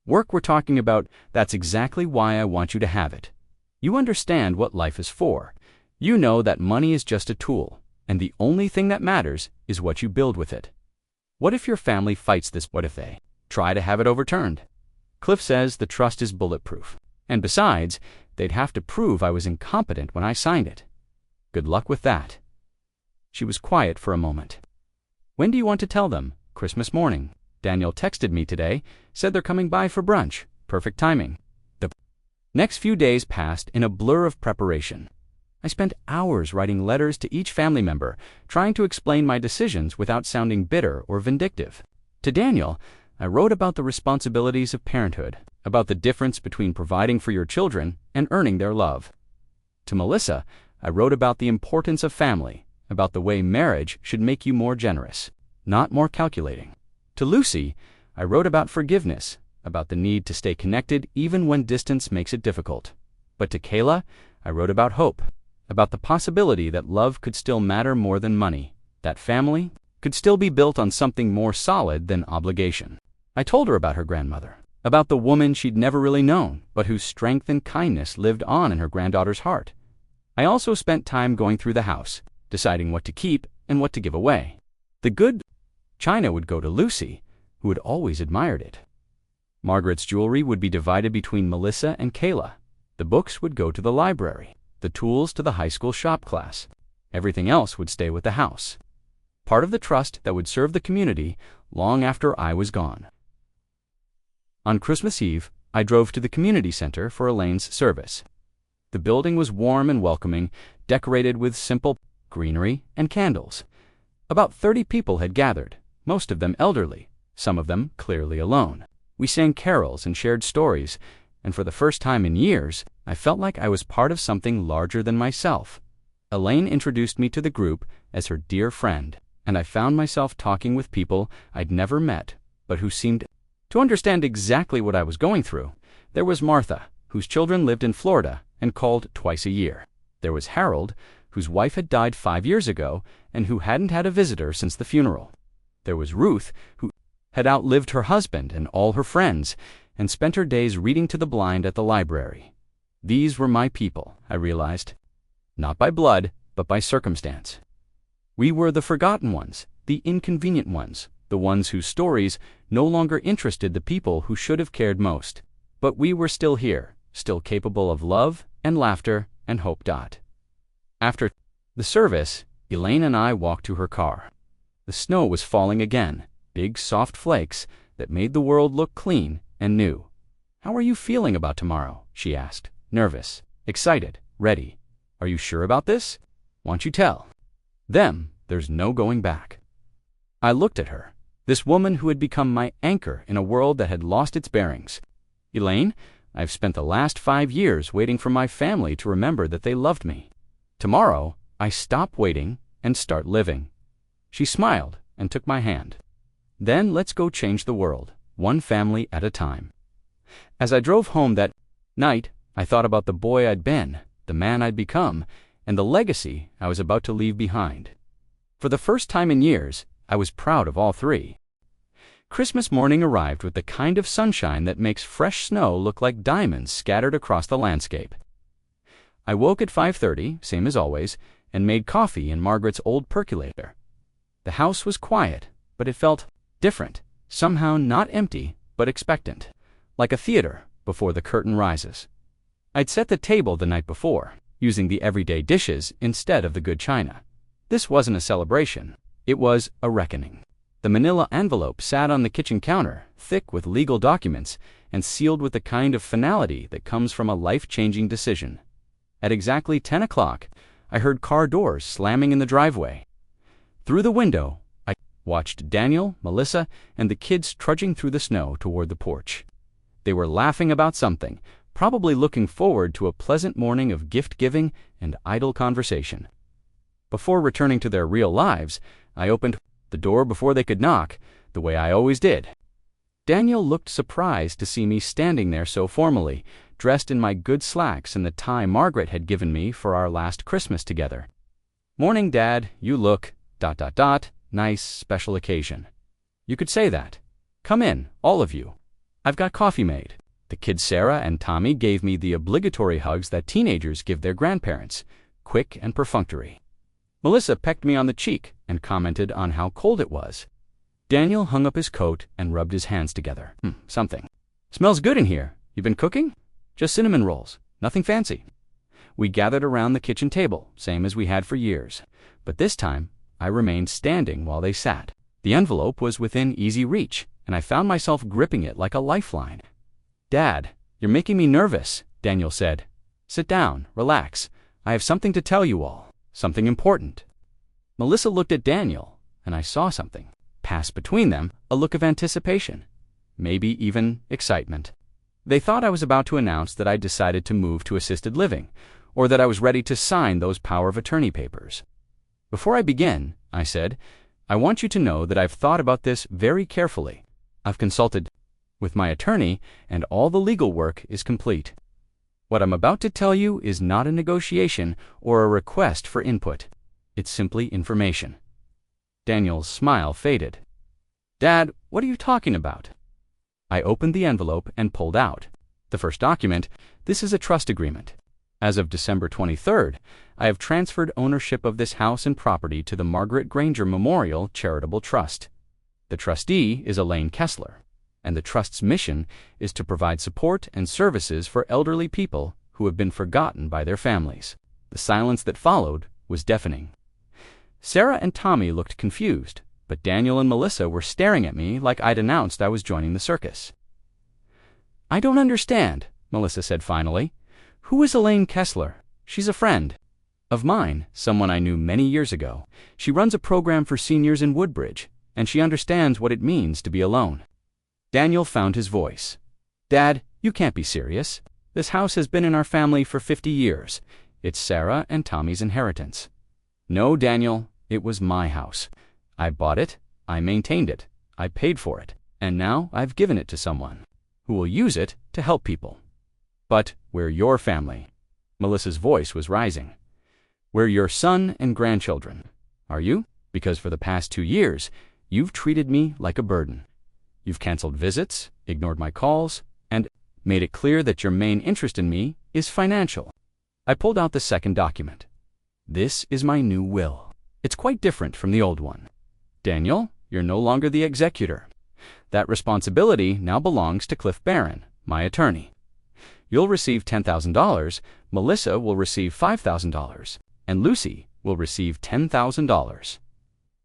work we're talking about. That's exactly why I want you to have it. You understand what life is for. You know that money is just a tool, and the only thing that matters is what you build with it. What if your family fights this? What if they try to have it overturned? Cliff says the trust is bulletproof. And besides, they'd have to prove I was incompetent when I signed it. Good luck with that." She was quiet for a moment. "When do you want to tell them?" "Christmas morning. Daniel texted me today, said they're coming by for brunch. Perfect timing." The next few days passed in a blur of preparation. I spent hours writing letters to each family member, trying to explain my decisions without sounding bitter or vindictive. To Daniel, I wrote about the responsibilities of parenthood, about the difference between providing for your children and earning their love. To Melissa, I wrote about the importance of family, about the way marriage should make you more generous, not more calculating. To Lucy, I wrote about forgiveness, about the need to stay connected even when distance makes it difficult. But to Kayla, I wrote about hope, about the possibility that love could still matter more than money, that family could still be built on something more solid than obligation. I told her about her grandmother, about the woman she'd never really known, but whose strength and kindness lived on in her granddaughter's heart. I also spent time going through the house, deciding what to keep and what to give away. The good china would go to Lucy, who had always admired it. Margaret's jewelry would be divided between Melissa and Kayla. The books would go to the library, the tools to the high school shop class. Everything else would stay with the house, part of the trust that would serve the community long after I was gone. On Christmas Eve, I drove to the community center for Elaine's service. The building was warm and welcoming, decorated with simple greenery and candles. About 30 people had gathered, most of them elderly, some of them clearly alone. We sang carols and shared stories, and for the first time in years, I felt like I was part of something larger than myself. Elaine introduced me to the group as her dear friend, and I found myself talking with people I'd never met, but who seemed to understand exactly what I was going through. There was Martha, whose children lived in Florida and called twice a year. There was Harold, whose wife had died 5 years ago and who hadn't had a visitor since the funeral. There was Ruth, who had outlived her husband and all her friends and spent her days reading to the blind at the library. These were my people, I realized. Not by blood, but by circumstance. We were the forgotten ones, the inconvenient ones, the ones whose stories no longer interested the people who should have cared most. But we were still here, still capable of love and laughter and hope. After the service, Elaine and I walked to her car. The snow was falling again, big soft flakes that made the world look clean and new. "How are you feeling about tomorrow?" she asked, nervous, excited, ready. "Are you sure about this? Won't you tell them there's no going back?" I looked at her, this woman who had become my anchor in a world that had lost its bearings. "Elaine, I've spent the last 5 years waiting for my family to remember that they loved me. Tomorrow, I stop waiting and start living." She smiled and took my hand. "Then let's go change the world, one family at a time." As I drove home that night, I thought about the boy I'd been, the man I'd become, and the legacy I was about to leave behind. For the first time in years, I was proud of all three. Christmas morning arrived with the kind of sunshine that makes fresh snow look like diamonds scattered across the landscape. I woke at 5:30, same as always, and made coffee in Margaret's old percolator. The house was quiet, but it felt different, somehow not empty, but expectant, like a theater before the curtain rises. I'd set the table the night before, using the everyday dishes instead of the good china. This wasn't a celebration, it was a reckoning. The manila envelope sat on the kitchen counter, thick with legal documents, and sealed with the kind of finality that comes from a life-changing decision. At exactly 10 o'clock, I heard car doors slamming in the driveway. Through the window, I watched Daniel, Melissa, and the kids trudging through the snow toward the porch. They were laughing about something, probably looking forward to a pleasant morning of gift-giving and idle conversation. Before returning to their real lives, I opened the door before they could knock, the way I always did. Daniel looked surprised to see me standing there so formally, dressed in my good slacks and the tie Margaret had given me for our last Christmas together. "Morning, Dad, you look... nice special occasion." You could say that. "Come in, all of you. I've got coffee made." The kids Sarah and Tommy gave me the obligatory hugs that teenagers give their grandparents, quick and perfunctory. Melissa pecked me on the cheek and commented on how cold it was. Daniel hung up his coat and rubbed his hands together. Something. "Smells good in here. You been cooking?" "Just cinnamon rolls. Nothing fancy." We gathered around the kitchen table, same as we had for years. But this time, I remained standing while they sat. The envelope was within easy reach, and I found myself gripping it like a lifeline. "Dad, you're making me nervous," Daniel said. "Sit down, relax. I have something to tell you all. Something important." Melissa looked at Daniel, and I saw something pass between them, a look of anticipation, maybe even excitement. They thought I was about to announce that I'd decided to move to assisted living, or that I was ready to sign those power of attorney papers. "Before I begin," I said, "I want you to know that I've thought about this very carefully. I've consulted with my attorney, and all the legal work is complete. What I'm about to tell you is not a negotiation or a request for input. It's simply information." Daniel's smile faded. "Dad, what are you talking about?" I opened the envelope and pulled out the first document. This is a trust agreement. As of December 23rd, I have transferred ownership of this house and property to the Margaret Granger Memorial Charitable Trust. The trustee is Elaine Kessler, and the trust's mission is to provide support and services for elderly people who have been forgotten by their families. The silence that followed was deafening. Sarah and Tommy looked confused, but Daniel and Melissa were staring at me like I'd announced I was joining the circus. "I don't understand," Melissa said finally. "Who is Elaine Kessler?" "She's a friend of mine, someone I knew many years ago. She runs a program for seniors in Woodbridge, and she understands what it means to be alone." Daniel found his voice. "Dad, you can't be serious. This house has been in our family for 50 years. It's Sarah and Tommy's inheritance." "No, Daniel, it was my house. I bought it, I maintained it, I paid for it, and now I've given it to someone who will use it to help people. But we're your family." Melissa's voice was rising. "We're your son and grandchildren. Are you? Because for the past 2 years, you've treated me like a burden. You've canceled visits, ignored my calls, and made it clear that your main interest in me is financial." I pulled out the second document. "This is my new will. It's quite different from the old one. Daniel, you're no longer the executor. That responsibility now belongs to Cliff Barron, my attorney. You'll receive $10,000, Melissa will receive $5,000, and Lucy will receive $10,000.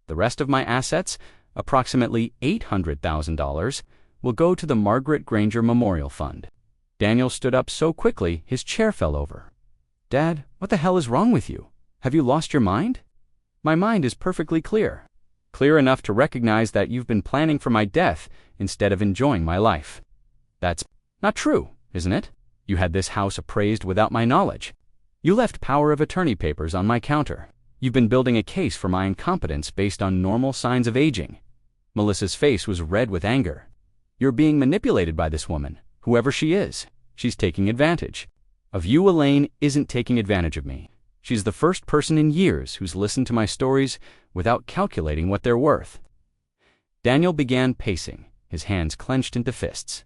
The rest of my assets, approximately $800,000, will go to the Margaret Granger Memorial Fund. Daniel stood up so quickly his chair fell over. Dad, what the hell is wrong with you? Have you lost your mind? My mind is perfectly clear. Clear enough to recognize that you've been planning for my death instead of enjoying my life. That's not true, isn't it? You had this house appraised without my knowledge. You left power of attorney papers on my counter. You've been building a case for my incompetence based on normal signs of aging. Melissa's face was red with anger. You're being manipulated by this woman, whoever she is. She's taking advantage of you. Elaine isn't taking advantage of me. She's the first person in years who's listened to my stories without calculating what they're worth. Daniel began pacing, his hands clenched into fists.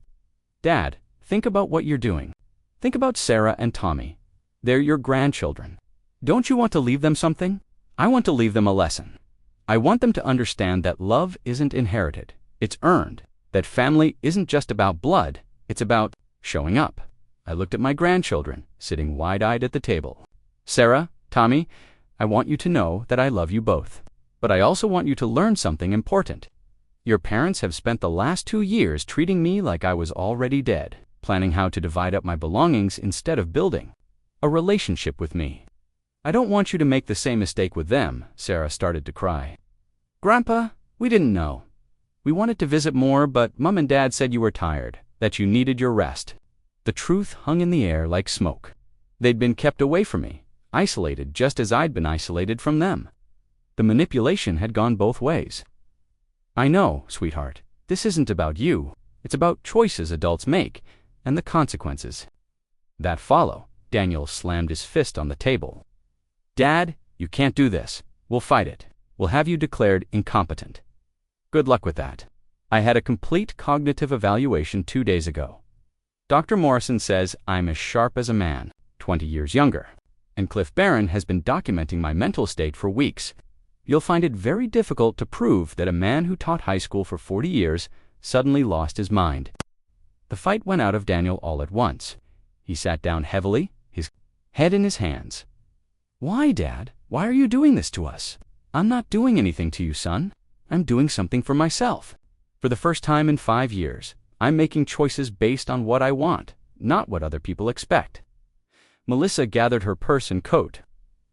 Dad, think about what you're doing. Think about Sarah and Tommy. They're your grandchildren. Don't you want to leave them something? I want to leave them a lesson. I want them to understand that love isn't inherited, it's earned. That family isn't just about blood, it's about showing up. I looked at my grandchildren, sitting wide-eyed at the table. Sarah, Tommy, I want you to know that I love you both. But I also want you to learn something important. Your parents have spent the last 2 years treating me like I was already dead, planning how to divide up my belongings instead of building a relationship with me. I don't want you to make the same mistake with them. Sarah started to cry. Grandpa, we didn't know. We wanted to visit more, but Mom and Dad said you were tired, that you needed your rest. The truth hung in the air like smoke. They'd been kept away from me, isolated just as I'd been isolated from them. The manipulation had gone both ways. I know, sweetheart, this isn't about you. It's about choices adults make, and the consequences that follow. Daniel slammed his fist on the table. Dad, you can't do this. We'll fight it. We'll have you declared incompetent. Good luck with that. I had a complete cognitive evaluation 2 days ago. Dr. Morrison says I'm as sharp as a man, 20 years younger. And Cliff Barron has been documenting my mental state for weeks. You'll find it very difficult to prove that a man who taught high school for 40 years suddenly lost his mind. The fight went out of Daniel all at once. He sat down heavily, his head in his hands. Why, Dad? Why are you doing this to us? I'm not doing anything to you, son. I'm doing something for myself. For the first time in 5 years, I'm making choices based on what I want, not what other people expect. Melissa gathered her purse and coat.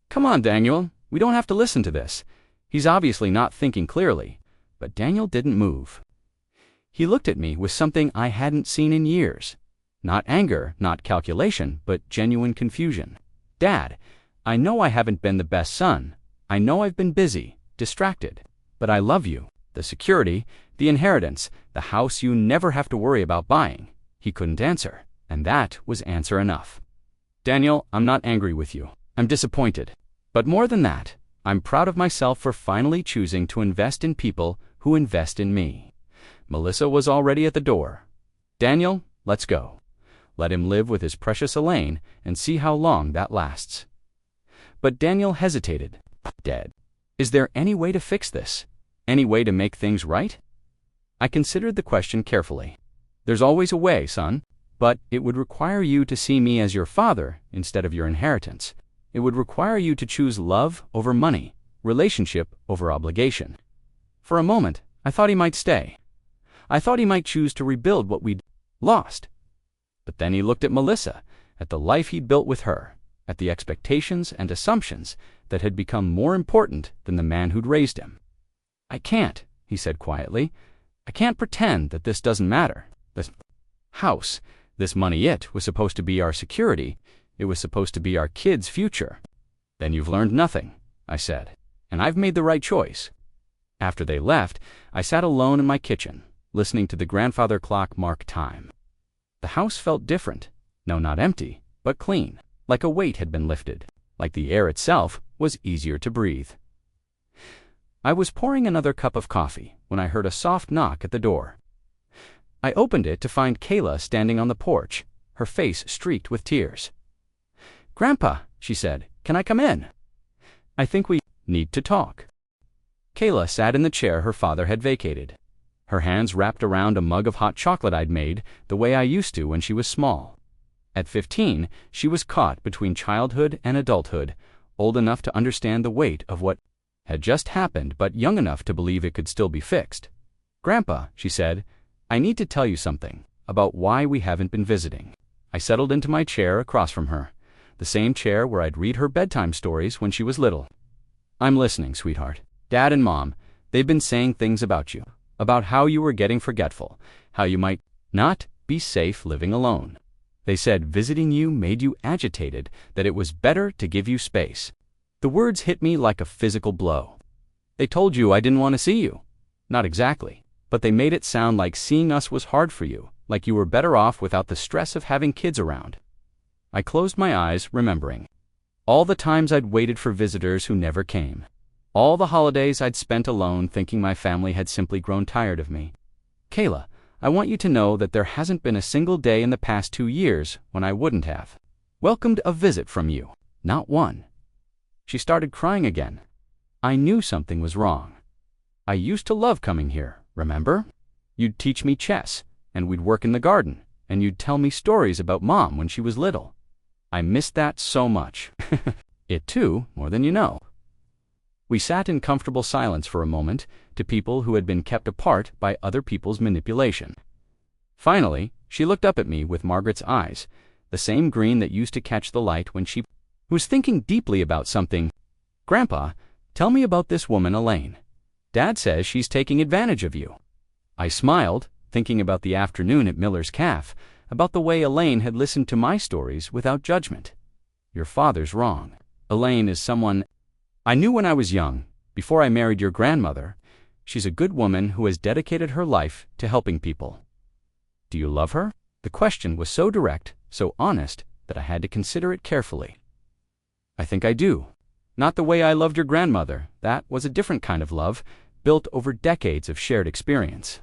Come on, Daniel. We don't have to listen to this. He's obviously not thinking clearly. But Daniel didn't move. He looked at me with something I hadn't seen in years. Not anger, not calculation, but genuine confusion. Dad, I know I haven't been the best son. I know I've been busy, distracted. But I love you. The security, the inheritance, the house you never have to worry about buying. He couldn't answer, and that was answer enough. Daniel, I'm not angry with you. I'm disappointed. But more than that, I'm proud of myself for finally choosing to invest in people who invest in me. Melissa was already at the door. Daniel, let's go. Let him live with his precious Elaine and see how long that lasts. But Daniel hesitated. Dad, is there any way to fix this? Any way to make things right? I considered the question carefully. There's always a way, son, but it would require you to see me as your father instead of your inheritance. It would require you to choose love over money, relationship over obligation. For a moment, I thought he might stay. I thought he might choose to rebuild what we'd lost. But then he looked at Melissa, at the life he'd built with her, at the expectations and assumptions that had become more important than the man who'd raised him. I can't, he said quietly. I can't pretend that this doesn't matter. This house, this money, it was supposed to be our security. It was supposed to be our kids' future. Then you've learned nothing, I said, and I've made the right choice. After they left, I sat alone in my kitchen, listening to the grandfather clock mark time. The house felt different. No, not empty, but clean, like a weight had been lifted, like the air itself was easier to breathe. I was pouring another cup of coffee when I heard a soft knock at the door. I opened it to find Kayla standing on the porch, her face streaked with tears. Grandpa, she said, can I come in? I think we need to talk. Kayla sat in the chair her father had vacated, her hands wrapped around a mug of hot chocolate I'd made the way I used to when she was small. At 15, she was caught between childhood and adulthood, old enough to understand the weight of what had just happened, but young enough to believe it could still be fixed. "Grandpa," she said, "I need to tell you something about why we haven't been visiting." I settled into my chair across from her, the same chair where I'd read her bedtime stories when she was little. "I'm listening, sweetheart. Dad and Mom, they've been saying things about you, about how you were getting forgetful, how you might not be safe living alone. They said visiting you made you agitated, that it was better to give you space." The words hit me like a physical blow. "They told you I didn't want to see you." Not exactly, but they made it sound like seeing us was hard for you, like you were better off without the stress of having kids around. I closed my eyes, remembering all the times I'd waited for visitors who never came. All the holidays I'd spent alone thinking my family had simply grown tired of me. "Kayla, I want you to know that there hasn't been a single day in the past 2 years when I wouldn't have welcomed a visit from you. Not one." She started crying again. I knew something was wrong. "I used to love coming here, remember? You'd teach me chess, and we'd work in the garden, and you'd tell me stories about Mom when she was little. I missed that so much." "It too, more than you know." We sat in comfortable silence for a moment, to people who had been kept apart by other people's manipulation. Finally, she looked up at me with Margaret's eyes, the same green that used to catch the light when she was thinking deeply about something. "Grandpa, tell me about this woman, Elaine. Dad says she's taking advantage of you." I smiled, thinking about the afternoon at Miller's Cafe, about the way Elaine had listened to my stories without judgment. "Your father's wrong. Elaine is someone I knew when I was young, before I married your grandmother. She's a good woman who has dedicated her life to helping people." "Do you love her?" The question was so direct, so honest, that I had to consider it carefully. "I think I do. Not the way I loved your grandmother. That was a different kind of love, built over decades of shared experience.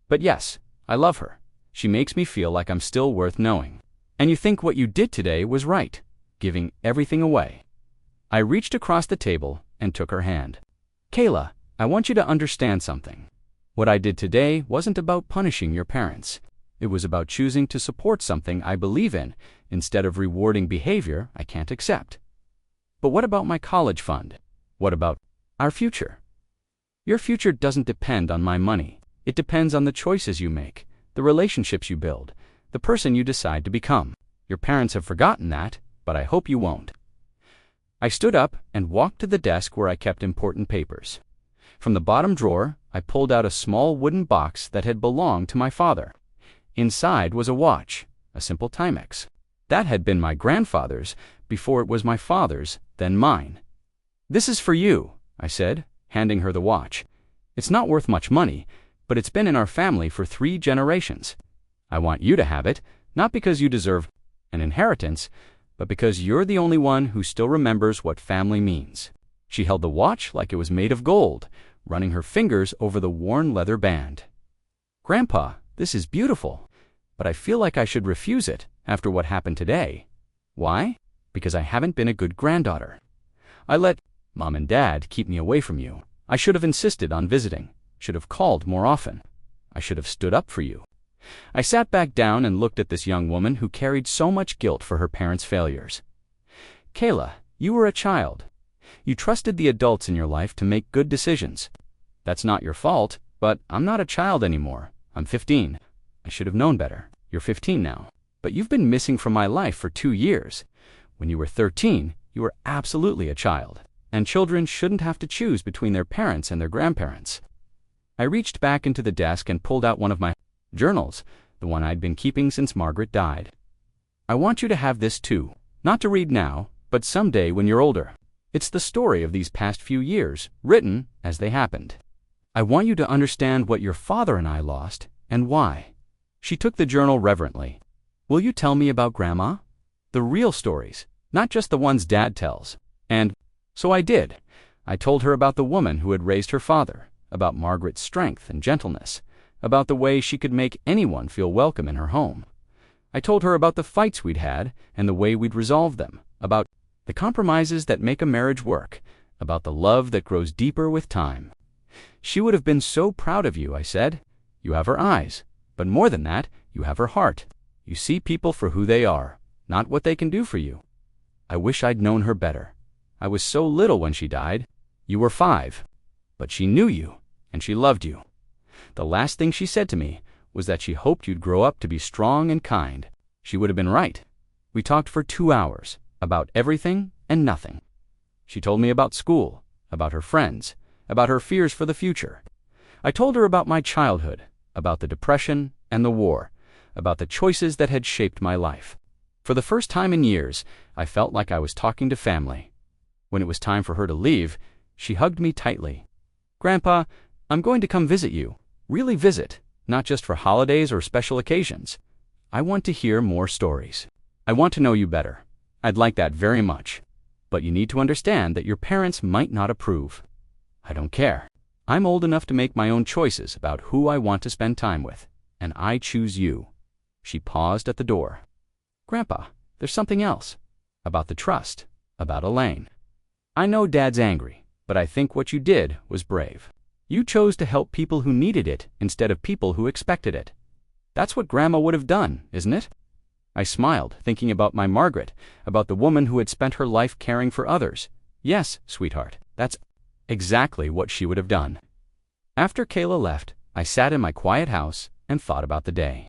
But yes, I love her. She makes me feel like I'm still worth knowing. And you think what you did today was right, giving everything away." I reached across the table and took her hand. "Kayla, I want you to understand something. What I did today wasn't about punishing your parents. It was about choosing to support something I believe in instead of rewarding behavior I can't accept. But what about my college fund? What about our future? Your future doesn't depend on my money. It depends on the choices you make, the relationships you build, the person you decide to become. Your parents have forgotten that, but I hope you won't." I stood up and walked to the desk where I kept important papers. From the bottom drawer, I pulled out a small wooden box that had belonged to my father. Inside was a watch, a simple Timex. That had been my grandfather's before it was my father's, then mine. "This is for you," I said, handing her the watch. "It's not worth much money, but it's been in our family for 3 generations. I want you to have it, not because you deserve an inheritance, but because you're the only one who still remembers what family means." She held the watch like it was made of gold, running her fingers over the worn leather band. "Grandpa, this is beautiful, but I feel like I should refuse it after what happened today." "Why?" "Because I haven't been a good granddaughter. I let Mom and Dad keep me away from you. I should have insisted on visiting, should have called more often. I should have stood up for you." I sat back down and looked at this young woman who carried so much guilt for her parents' failures. "Kayla, you were a child. You trusted the adults in your life to make good decisions. That's not your fault, but I'm not a child anymore. I'm 15. I should have known better. You're 15 now. But you've been missing from my life for 2 years. When you were 13, you were absolutely a child, and children shouldn't have to choose between their parents and their grandparents." I reached back into the desk and pulled out one of my journals, the one I'd been keeping since Margaret died. "I want you to have this too, not to read now, but someday when you're older. It's the story of these past few years, written as they happened. I want you to understand what your father and I lost, and why." She took the journal reverently. "Will you tell me about Grandma? The real stories, not just the ones Dad tells." And so I did. I told her about the woman who had raised her father, about Margaret's strength and gentleness, about the way she could make anyone feel welcome in her home. I told her about the fights we'd had and the way we'd resolved them, about the compromises that make a marriage work, about the love that grows deeper with time. "She would have been so proud of you," I said. "You have her eyes, but more than that, you have her heart. You see people for who they are, not what they can do for you. I wish I'd known her better. I was so little when she died. You were 5. But she knew you, and she loved you. The last thing she said to me was that she hoped you'd grow up to be strong and kind. She would have been right. We talked for 2 hours, about everything and nothing. She told me about school, about her friends, about her fears for the future. I told her about my childhood, about the Depression and the war, about the choices that had shaped my life. For the first time in years, I felt like I was talking to family. When it was time for her to leave, she hugged me tightly. "Grandpa, I'm going to come visit you. Really visit, not just for holidays or special occasions. I want to hear more stories. I want to know you better. I'd like that very much. But you need to understand that your parents might not approve. I don't care. I'm old enough to make my own choices about who I want to spend time with, and I choose you." She paused at the door. "Grandpa, there's something else. About the trust. About Elaine. I know Dad's angry, but I think what you did was brave. You chose to help people who needed it instead of people who expected it. That's what Grandma would have done, isn't it?" I smiled, thinking about my Margaret, about the woman who had spent her life caring for others. "Yes, sweetheart, that's exactly what she would have done." After Kayla left, I sat in my quiet house and thought about the day.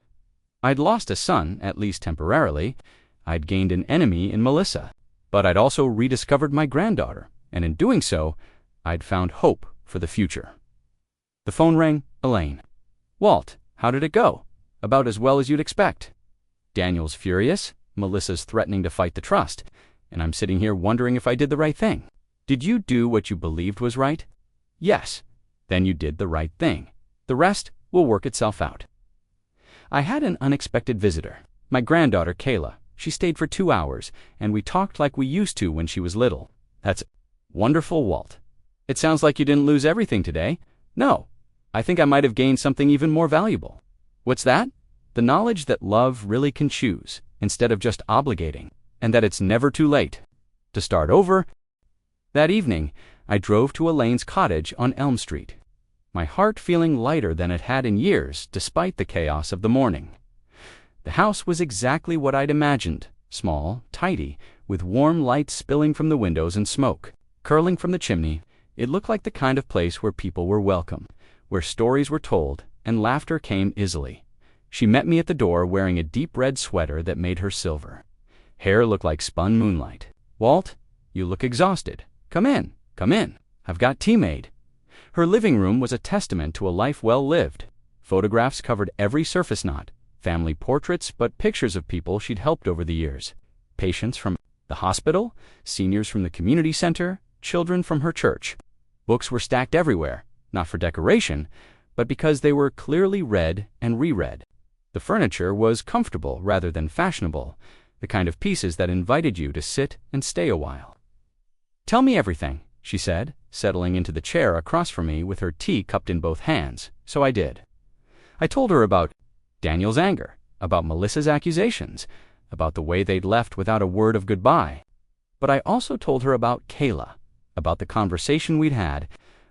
I'd lost a son, at least temporarily. I'd gained an enemy in Melissa. But I'd also rediscovered my granddaughter, and in doing so, I'd found hope for the future. The phone rang. Elaine. "Walt, how did it go?" "About as well as you'd expect." Daniel's furious, Melissa's threatening to fight the trust, and I'm sitting here wondering if I did the right thing. "Did you do what you believed was right?" "Yes." "Then you did the right thing. The rest will work itself out." I had an unexpected visitor, my granddaughter Kayla. She stayed for 2 hours, and we talked like we used to when she was little. "That's wonderful, Walt. It sounds like you didn't lose everything today." "No, I think I might have gained something even more valuable." "What's that?" "The knowledge that love really can choose, instead of just obligating, and that it's never too late to start over." That evening, I drove to Elaine's cottage on Elm Street, my heart feeling lighter than it had in years despite the chaos of the morning. The house was exactly what I'd imagined, small, tidy, with warm light spilling from the windows and smoke curling from the chimney. It looked like the kind of place where people were welcome, where stories were told and laughter came easily. She met me at the door wearing a deep red sweater that made her silver. Hair looked like spun moonlight. "Walt, you look exhausted. Come in, come in. I've got tea made." Her living room was a testament to a life well lived. Photographs covered every surface knot. Family portraits, but pictures of people she'd helped over the years. Patients from the hospital, seniors from the community center, children from her church. Books were stacked everywhere, not for decoration, but because they were clearly read and reread. The furniture was comfortable rather than fashionable, the kind of pieces that invited you to sit and stay a while. "Tell me everything," she said, settling into the chair across from me with her tea cupped in both hands. So I did. I told her about Daniel's anger, about Melissa's accusations, about the way they'd left without a word of goodbye. But I also told her about Kayla, about the conversation we'd had,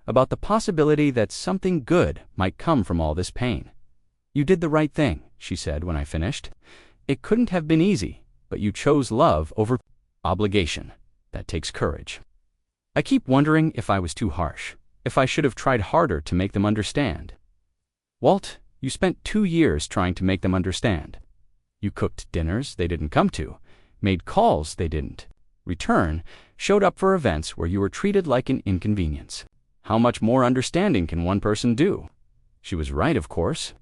about the possibility that something good might come from all this pain. "You did the right thing," she said when I finished. "It couldn't have been easy, but you chose love over obligation. That takes courage." I keep wondering if I was too harsh, if I should have tried harder to make them understand. "Walt, you spent 2 years trying to make them understand. You cooked dinners they didn't come to, made calls they didn't return, showed up for events where you were treated like an inconvenience. How much more understanding can one person do?" She was right, of course.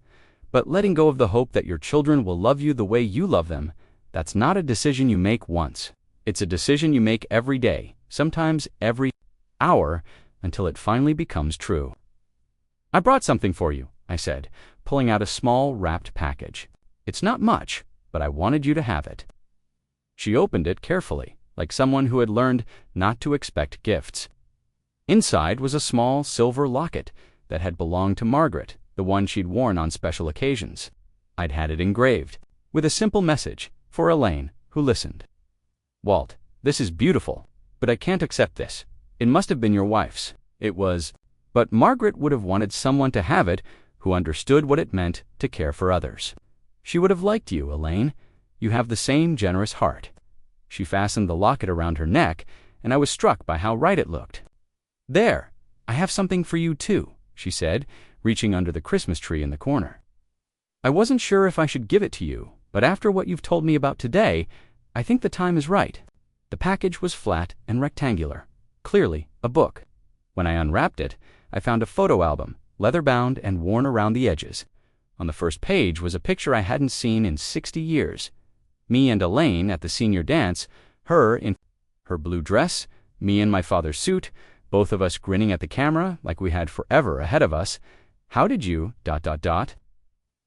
But letting go of the hope that your children will love you the way you love them, that's not a decision you make once. It's a decision you make every day, sometimes every hour, until it finally becomes true. "I brought something for you," I said, pulling out a small wrapped package. "It's not much, but I wanted you to have it." She opened it carefully, like someone who had learned not to expect gifts. Inside was a small silver locket that had belonged to Margaret, the one she'd worn on special occasions. I'd had it engraved, with a simple message for Elaine, who listened. "Walt, this is beautiful, but I can't accept this. It must have been your wife's. It was." But Margaret would have wanted someone to have it who understood what it meant to care for others. "She would have liked you, Elaine. You have the same generous heart." She fastened the locket around her neck, and I was struck by how right it looked. "There, I have something for you too," she said, reaching under the Christmas tree in the corner. "I wasn't sure if I should give it to you, but after what you've told me about today, I think the time is right." The package was flat and rectangular, clearly a book. When I unwrapped it, I found a photo album, leather-bound and worn around the edges. On the first page was a picture I hadn't seen in 60 years. Me and Elaine at the senior dance, her in her blue dress, me in my father's suit, both of us grinning at the camera like we had forever ahead of us. "How did you...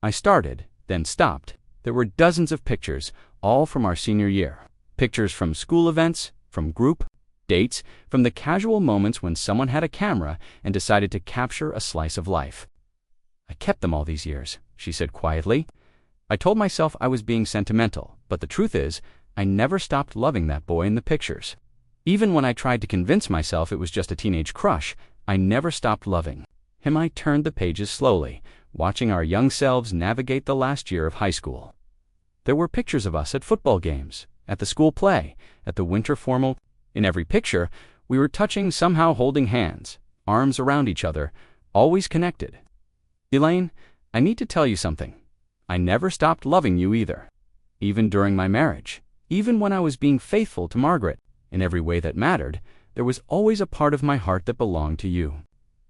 I started, then stopped. There were dozens of pictures, all from our senior year. Pictures from school events, from group dates, from the casual moments when someone had a camera and decided to capture a slice of life. "I kept them all these years," she said quietly. "I told myself I was being sentimental, but the truth is, I never stopped loving that boy in the pictures. Even when I tried to convince myself it was just a teenage crush, I never stopped loving him." I turned the pages slowly, watching our young selves navigate the last year of high school. There were pictures of us at football games, at the school play, at the winter formal. In every picture, we were touching, somehow holding hands, arms around each other, always connected. "Elaine, I need to tell you something. I never stopped loving you either. Even during my marriage, even when I was being faithful to Margaret, in every way that mattered, there was always a part of my heart that belonged to you."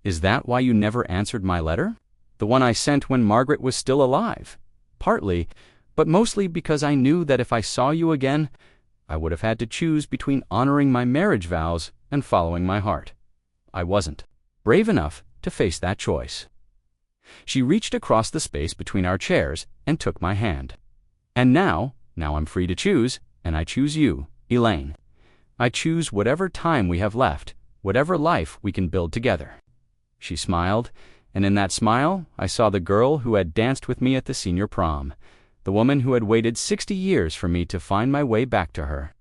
"Is that why you never answered my letter? The one I sent when Margaret was still alive?" "Partly, but mostly because I knew that if I saw you again, I would have had to choose between honoring my marriage vows and following my heart. I wasn't brave enough to face that choice." She reached across the space between our chairs and took my hand. "And now I'm free to choose, and I choose you, Elaine. I choose whatever time we have left, whatever life we can build together." She smiled, and in that smile I saw the girl who had danced with me at the senior prom, the woman who had waited 60 years for me to find my way back to her.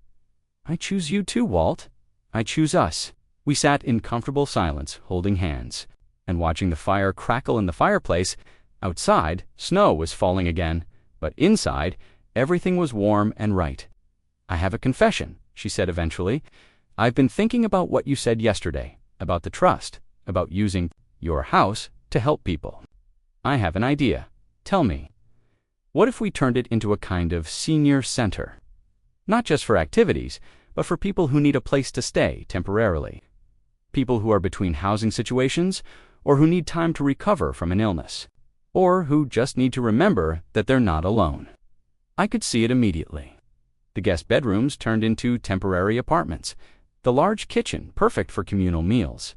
"I choose you too, Walt. I choose us." We sat in comfortable silence, holding hands, and watching the fire crackle in the fireplace. Outside, snow was falling again, but inside, everything was warm and right. "I have a confession," she said eventually. "I've been thinking about what you said yesterday, about the trust, about using your house to help people. I have an idea. Tell me, what if we turned it into a kind of senior center? Not just for activities, but for people who need a place to stay temporarily. People who are between housing situations, or who need time to recover from an illness, or who just need to remember that they're not alone." I could see it immediately. The guest bedrooms turned into temporary apartments, the large kitchen perfect for communal meals,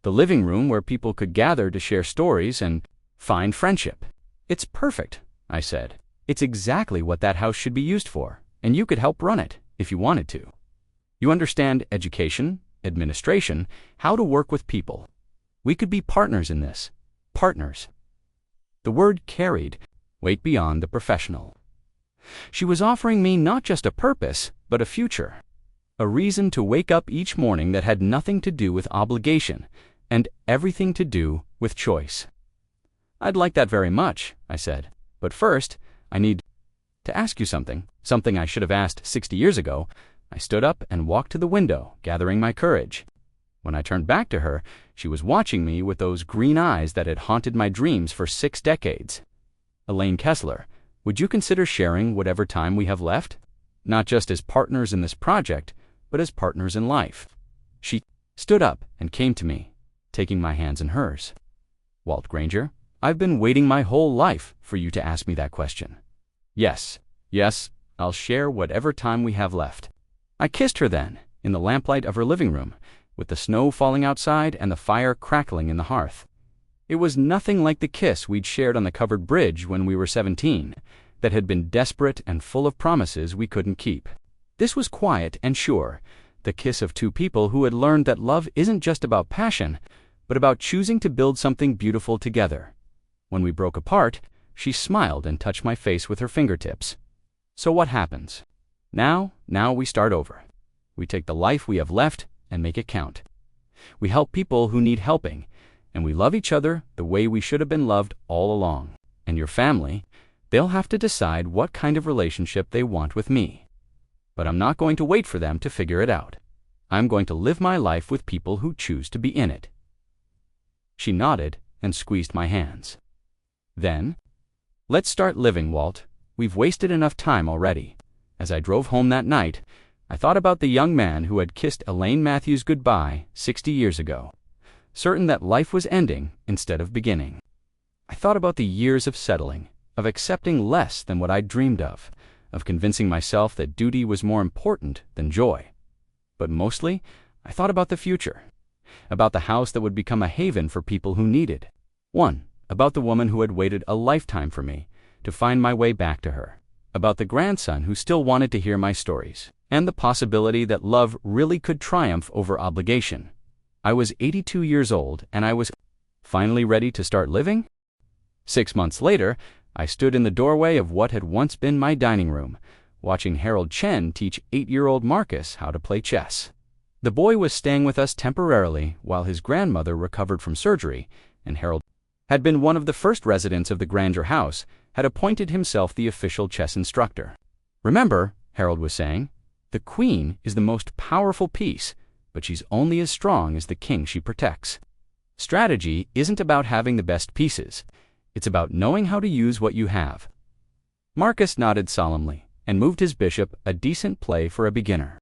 the living room where people could gather to share stories and find friendship. "It's perfect," I said. "It's exactly what that house should be used for, and you could help run it if you wanted to. You understand education, administration, how to work with people. We could be partners in this. Partners." The word carried weight beyond the professional. She was offering me not just a purpose, but a future. A reason to wake up each morning that had nothing to do with obligation and everything to do with choice. "I'd like that very much," I said. "But first, I need to ask you something I should have asked 60 years ago." I stood up and walked to the window, gathering my courage. When I turned back to her, she was watching me with those green eyes that had haunted my dreams for 6 decades. "Elaine Kessler, would you consider sharing whatever time we have left? Not just as partners in this project, but as partners in life." She stood up and came to me, taking my hands in hers. "Walt Granger, I've been waiting my whole life for you to ask me that question. Yes, I'll share whatever time we have left." I kissed her then, in the lamplight of her living room, with the snow falling outside and the fire crackling in the hearth. It was nothing like the kiss we'd shared on the covered bridge when we were 17, that had been desperate and full of promises we couldn't keep. This was quiet and sure, the kiss of two people who had learned that love isn't just about passion, but about choosing to build something beautiful together. When we broke apart, she smiled and touched my face with her fingertips. "So what happens? Now we start over. We take the life we have left and make it count. We help people who need helping, and we love each other the way we should have been loved all along. And your family, They'll have to decide what kind of relationship they want with me. But I'm not going to wait for them to figure it out. I'm going to live my life with people who choose to be in it. She nodded and squeezed my hands. Then, let's start living, Walt. We've wasted enough time already. As I drove home that night, I thought about the young man who had kissed Elaine Matthews goodbye 60 years ago, certain that life was ending instead of beginning. I thought about the years of settling, of accepting less than what I'd dreamed of convincing myself that duty was more important than joy. But mostly, I thought about the future, about the house that would become a haven for people who needed one, about the woman who had waited a lifetime for me to find my way back to her, about the grandson who still wanted to hear my stories, and the possibility that love really could triumph over obligation. I was 82 years old, and I was finally ready to start living. 6 months later, I stood in the doorway of what had once been my dining room, watching Harold Chen teach 8-year-old Marcus how to play chess. The boy was staying with us temporarily while his grandmother recovered from surgery, and Harold had been one of the first residents of the Granger house, had appointed himself the official chess instructor. Remember, Harold was saying, the queen is the most powerful piece, but she's only as strong as the king she protects. Strategy isn't about having the best pieces. It's about knowing how to use what you have. Marcus nodded solemnly and moved his bishop, a decent play for a beginner.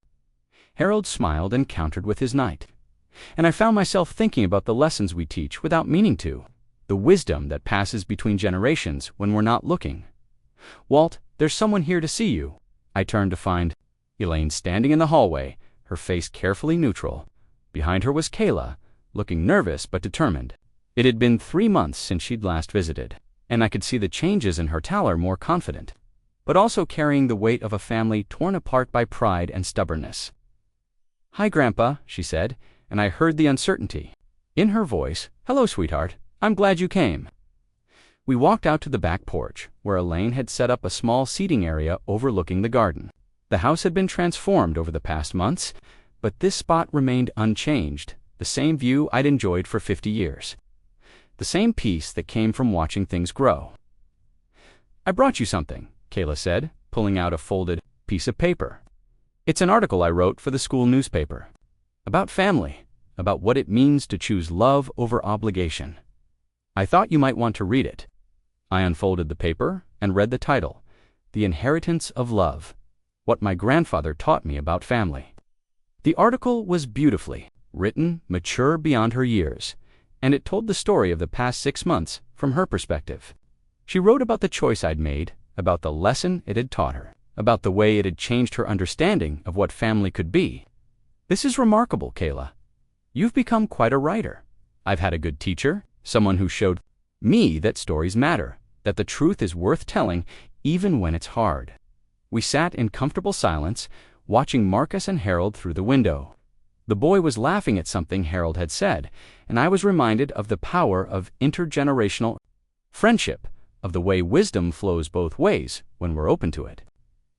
Harold smiled and countered with his knight. And I found myself thinking about the lessons we teach without meaning to, the wisdom that passes between generations when we're not looking. Walt, there's someone here to see you. I turned to find Elaine standing in the hallway, her face carefully neutral. Behind her was Kayla, looking nervous but determined. It had been 3 months since she'd last visited, and I could see the changes in her Taller more confident, but also carrying the weight of a family torn apart by pride and stubbornness. "Hi, Grandpa," she said, and I heard the uncertainty in her voice. "Hello, sweetheart. I'm glad you came." We walked out to the back porch, where Elaine had set up a small seating area overlooking the garden. The house had been transformed over the past months, but this spot remained unchanged, the same view I'd enjoyed for 50 years. The same peace that came from watching things grow. "I brought you something," Kayla said, pulling out a folded piece of paper. "It's an article I wrote for the school newspaper. About family, about what it means to choose love over obligation. I thought you might want to read it." I unfolded the paper and read the title, "The Inheritance of Love: What My Grandfather Taught Me About Family." The article was beautifully written, mature beyond her years, and it told the story of the past 6 months from her perspective. She wrote about the choice I'd made, about the lesson it had taught her, about the way it had changed her understanding of what family could be. "This is remarkable, Kayla. You've become quite a writer. I've had a good teacher, someone who showed me that stories matter, that the truth is worth telling even when it's hard." We sat in comfortable silence, watching Marcus and Harold through the window. The boy was laughing at something Harold had said, and I was reminded of the power of intergenerational friendship, of the way wisdom flows both ways when we're open to it.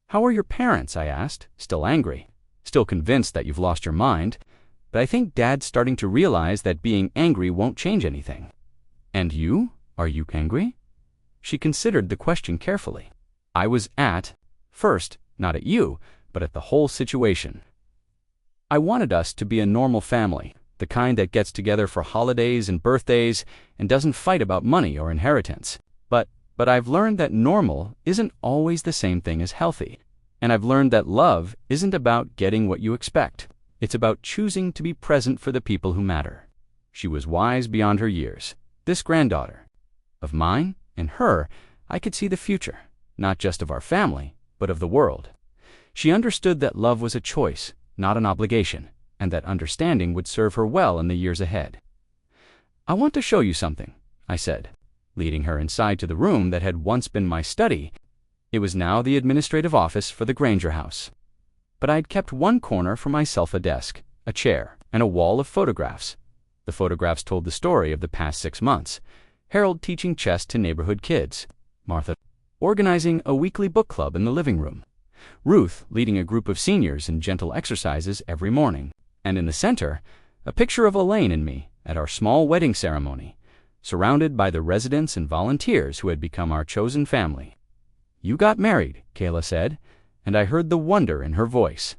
"How are your parents?" I asked, still angry, still convinced that you've lost your mind, but I think Dad's starting to realize that being angry won't change anything. "And you? Are you angry?" She considered the question carefully. I was first, not at you, but at the whole situation. I wanted us to be a normal family, the kind that gets together for holidays and birthdays and doesn't fight about money or inheritance. But I've learned that normal isn't always the same thing as healthy. And I've learned that love isn't about getting what you expect. It's about choosing to be present for the people who matter. She was wise beyond her years. This granddaughter of mine and her, I could see the future, not just of our family, but of the world. She understood that love was a choice, not an obligation, and that understanding would serve her well in the years ahead. "I want to show you something," I said, leading her inside to the room that had once been my study. It was now the administrative office for the Granger house. But I'd kept one corner for myself, a desk, a chair, and a wall of photographs. The photographs told the story of the past 6 months. Harold teaching chess to neighborhood kids, Martha organizing a weekly book club in the living room, Ruth leading a group of seniors in gentle exercises every morning, and in the center, a picture of Elaine and me at our small wedding ceremony, surrounded by the residents and volunteers who had become our chosen family. You got married, Kayla said, and I heard the wonder in her voice.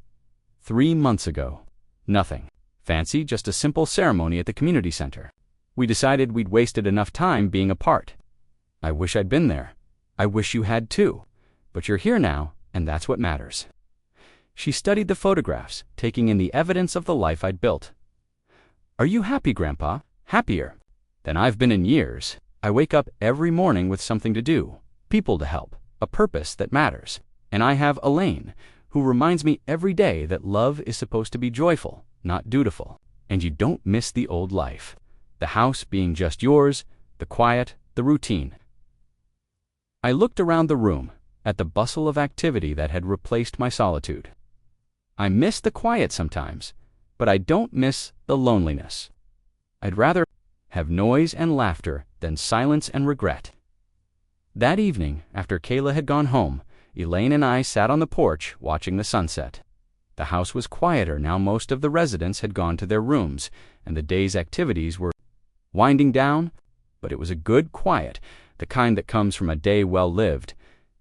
3 months ago. Nothing fancy, just a simple ceremony at the community center. We decided we'd wasted enough time being apart. I wish I'd been there. I wish you had too. But you're here now, and that's what matters. She studied the photographs, taking in the evidence of the life I'd built. Are you happy, Grandpa? Happier than I've been in years. I wake up every morning with something to do, people to help, a purpose that matters. And I have Elaine, who reminds me every day that love is supposed to be joyful, not dutiful. And you don't miss the old life. The house being just yours, the quiet, the routine. I looked around the room, at the bustle of activity that had replaced my solitude. I miss the quiet sometimes, but I don't miss the loneliness. I'd rather have noise and laughter than silence and regret. That evening, after Kayla had gone home, Elaine and I sat on the porch watching the sunset. The house was quieter now most of the residents had gone to their rooms, and the day's activities were winding down, but it was a good quiet, the kind that comes from a day well lived.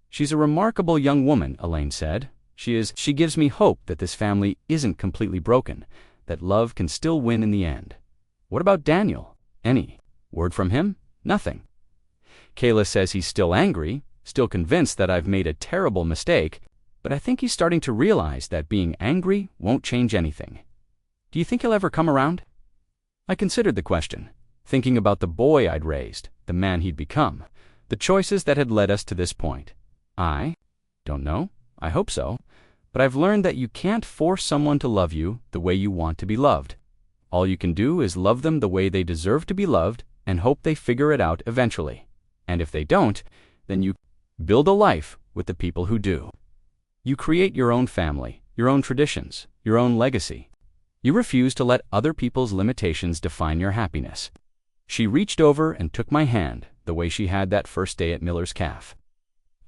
She's a remarkable young woman, Elaine said. She gives me hope that this family isn't completely broken, that love can still win in the end. What about Daniel? Any word from him? Nothing. Kayla says he's still angry, still convinced that I've made a terrible mistake, but I think he's starting to realize that being angry won't change anything. Do you think he'll ever come around? I considered the question, thinking about the boy I'd raised, the man he'd become, the choices that had led us to this point. I don't know. I hope so. But I've learned that you can't force someone to love you the way you want to be loved. All you can do is love them the way they deserve to be loved and hope they figure it out eventually. And if they don't, then you build a life with the people who do. You create your own family, your own traditions, your own legacy. You refuse to let other people's limitations define your happiness. She reached over and took my hand the way she had that first day at Miller's Cafe.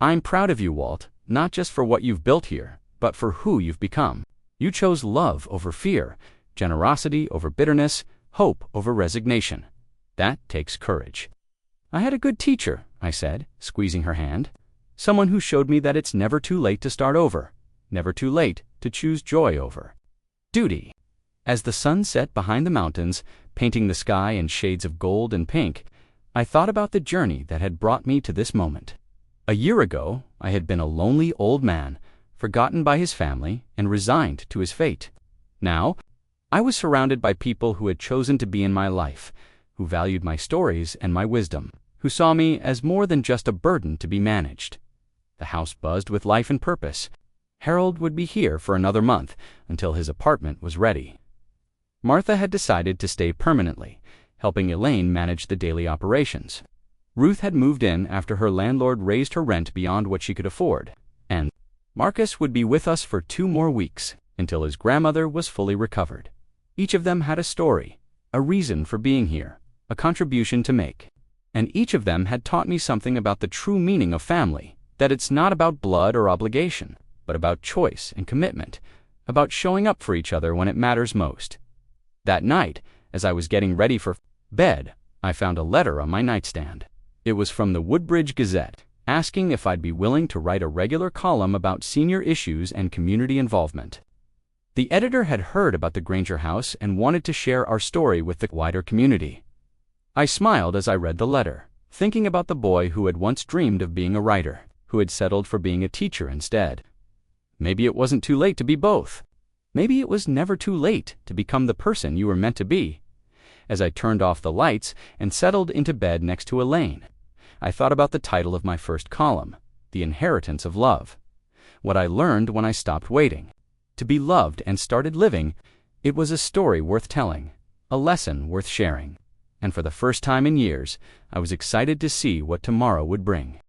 I'm proud of you, Walt, not just for what you've built here, but for who you've become. You chose love over fear, generosity over bitterness, hope over resignation. That takes courage. I had a good teacher, I said, squeezing her hand. Someone who showed me that it's never too late to start over, never too late to choose joy over duty. As the sun set behind the mountains, painting the sky in shades of gold and pink, I thought about the journey that had brought me to this moment. A year ago, I had been a lonely old man, forgotten by his family and resigned to his fate. Now, I was surrounded by people who had chosen to be in my life, who valued my stories and my wisdom, who saw me as more than just a burden to be managed. The house buzzed with life and purpose. Harold would be here for another month until his apartment was ready. Martha had decided to stay permanently, helping Elaine manage the daily operations. Ruth had moved in after her landlord raised her rent beyond what she could afford, and Marcus would be with us for 2 more weeks until his grandmother was fully recovered. Each of them had a story, a reason for being here, a contribution to make. And each of them had taught me something about the true meaning of family, that it's not about blood or obligation, but about choice and commitment, about showing up for each other when it matters most. That night, as I was getting ready for bed, I found a letter on my nightstand. It was from the Woodbridge Gazette, asking if I'd be willing to write a regular column about senior issues and community involvement. The editor had heard about the Granger house and wanted to share our story with the wider community. I smiled as I read the letter, thinking about the boy who had once dreamed of being a writer, who had settled for being a teacher instead. Maybe it wasn't too late to be both. Maybe it was never too late to become the person you were meant to be. As I turned off the lights and settled into bed next to Elaine, I thought about the title of my first column, The Inheritance of Love. What I learned when I stopped waiting. To be loved and started living, it was a story worth telling, a lesson worth sharing. And for the first time in years, I was excited to see what tomorrow would bring.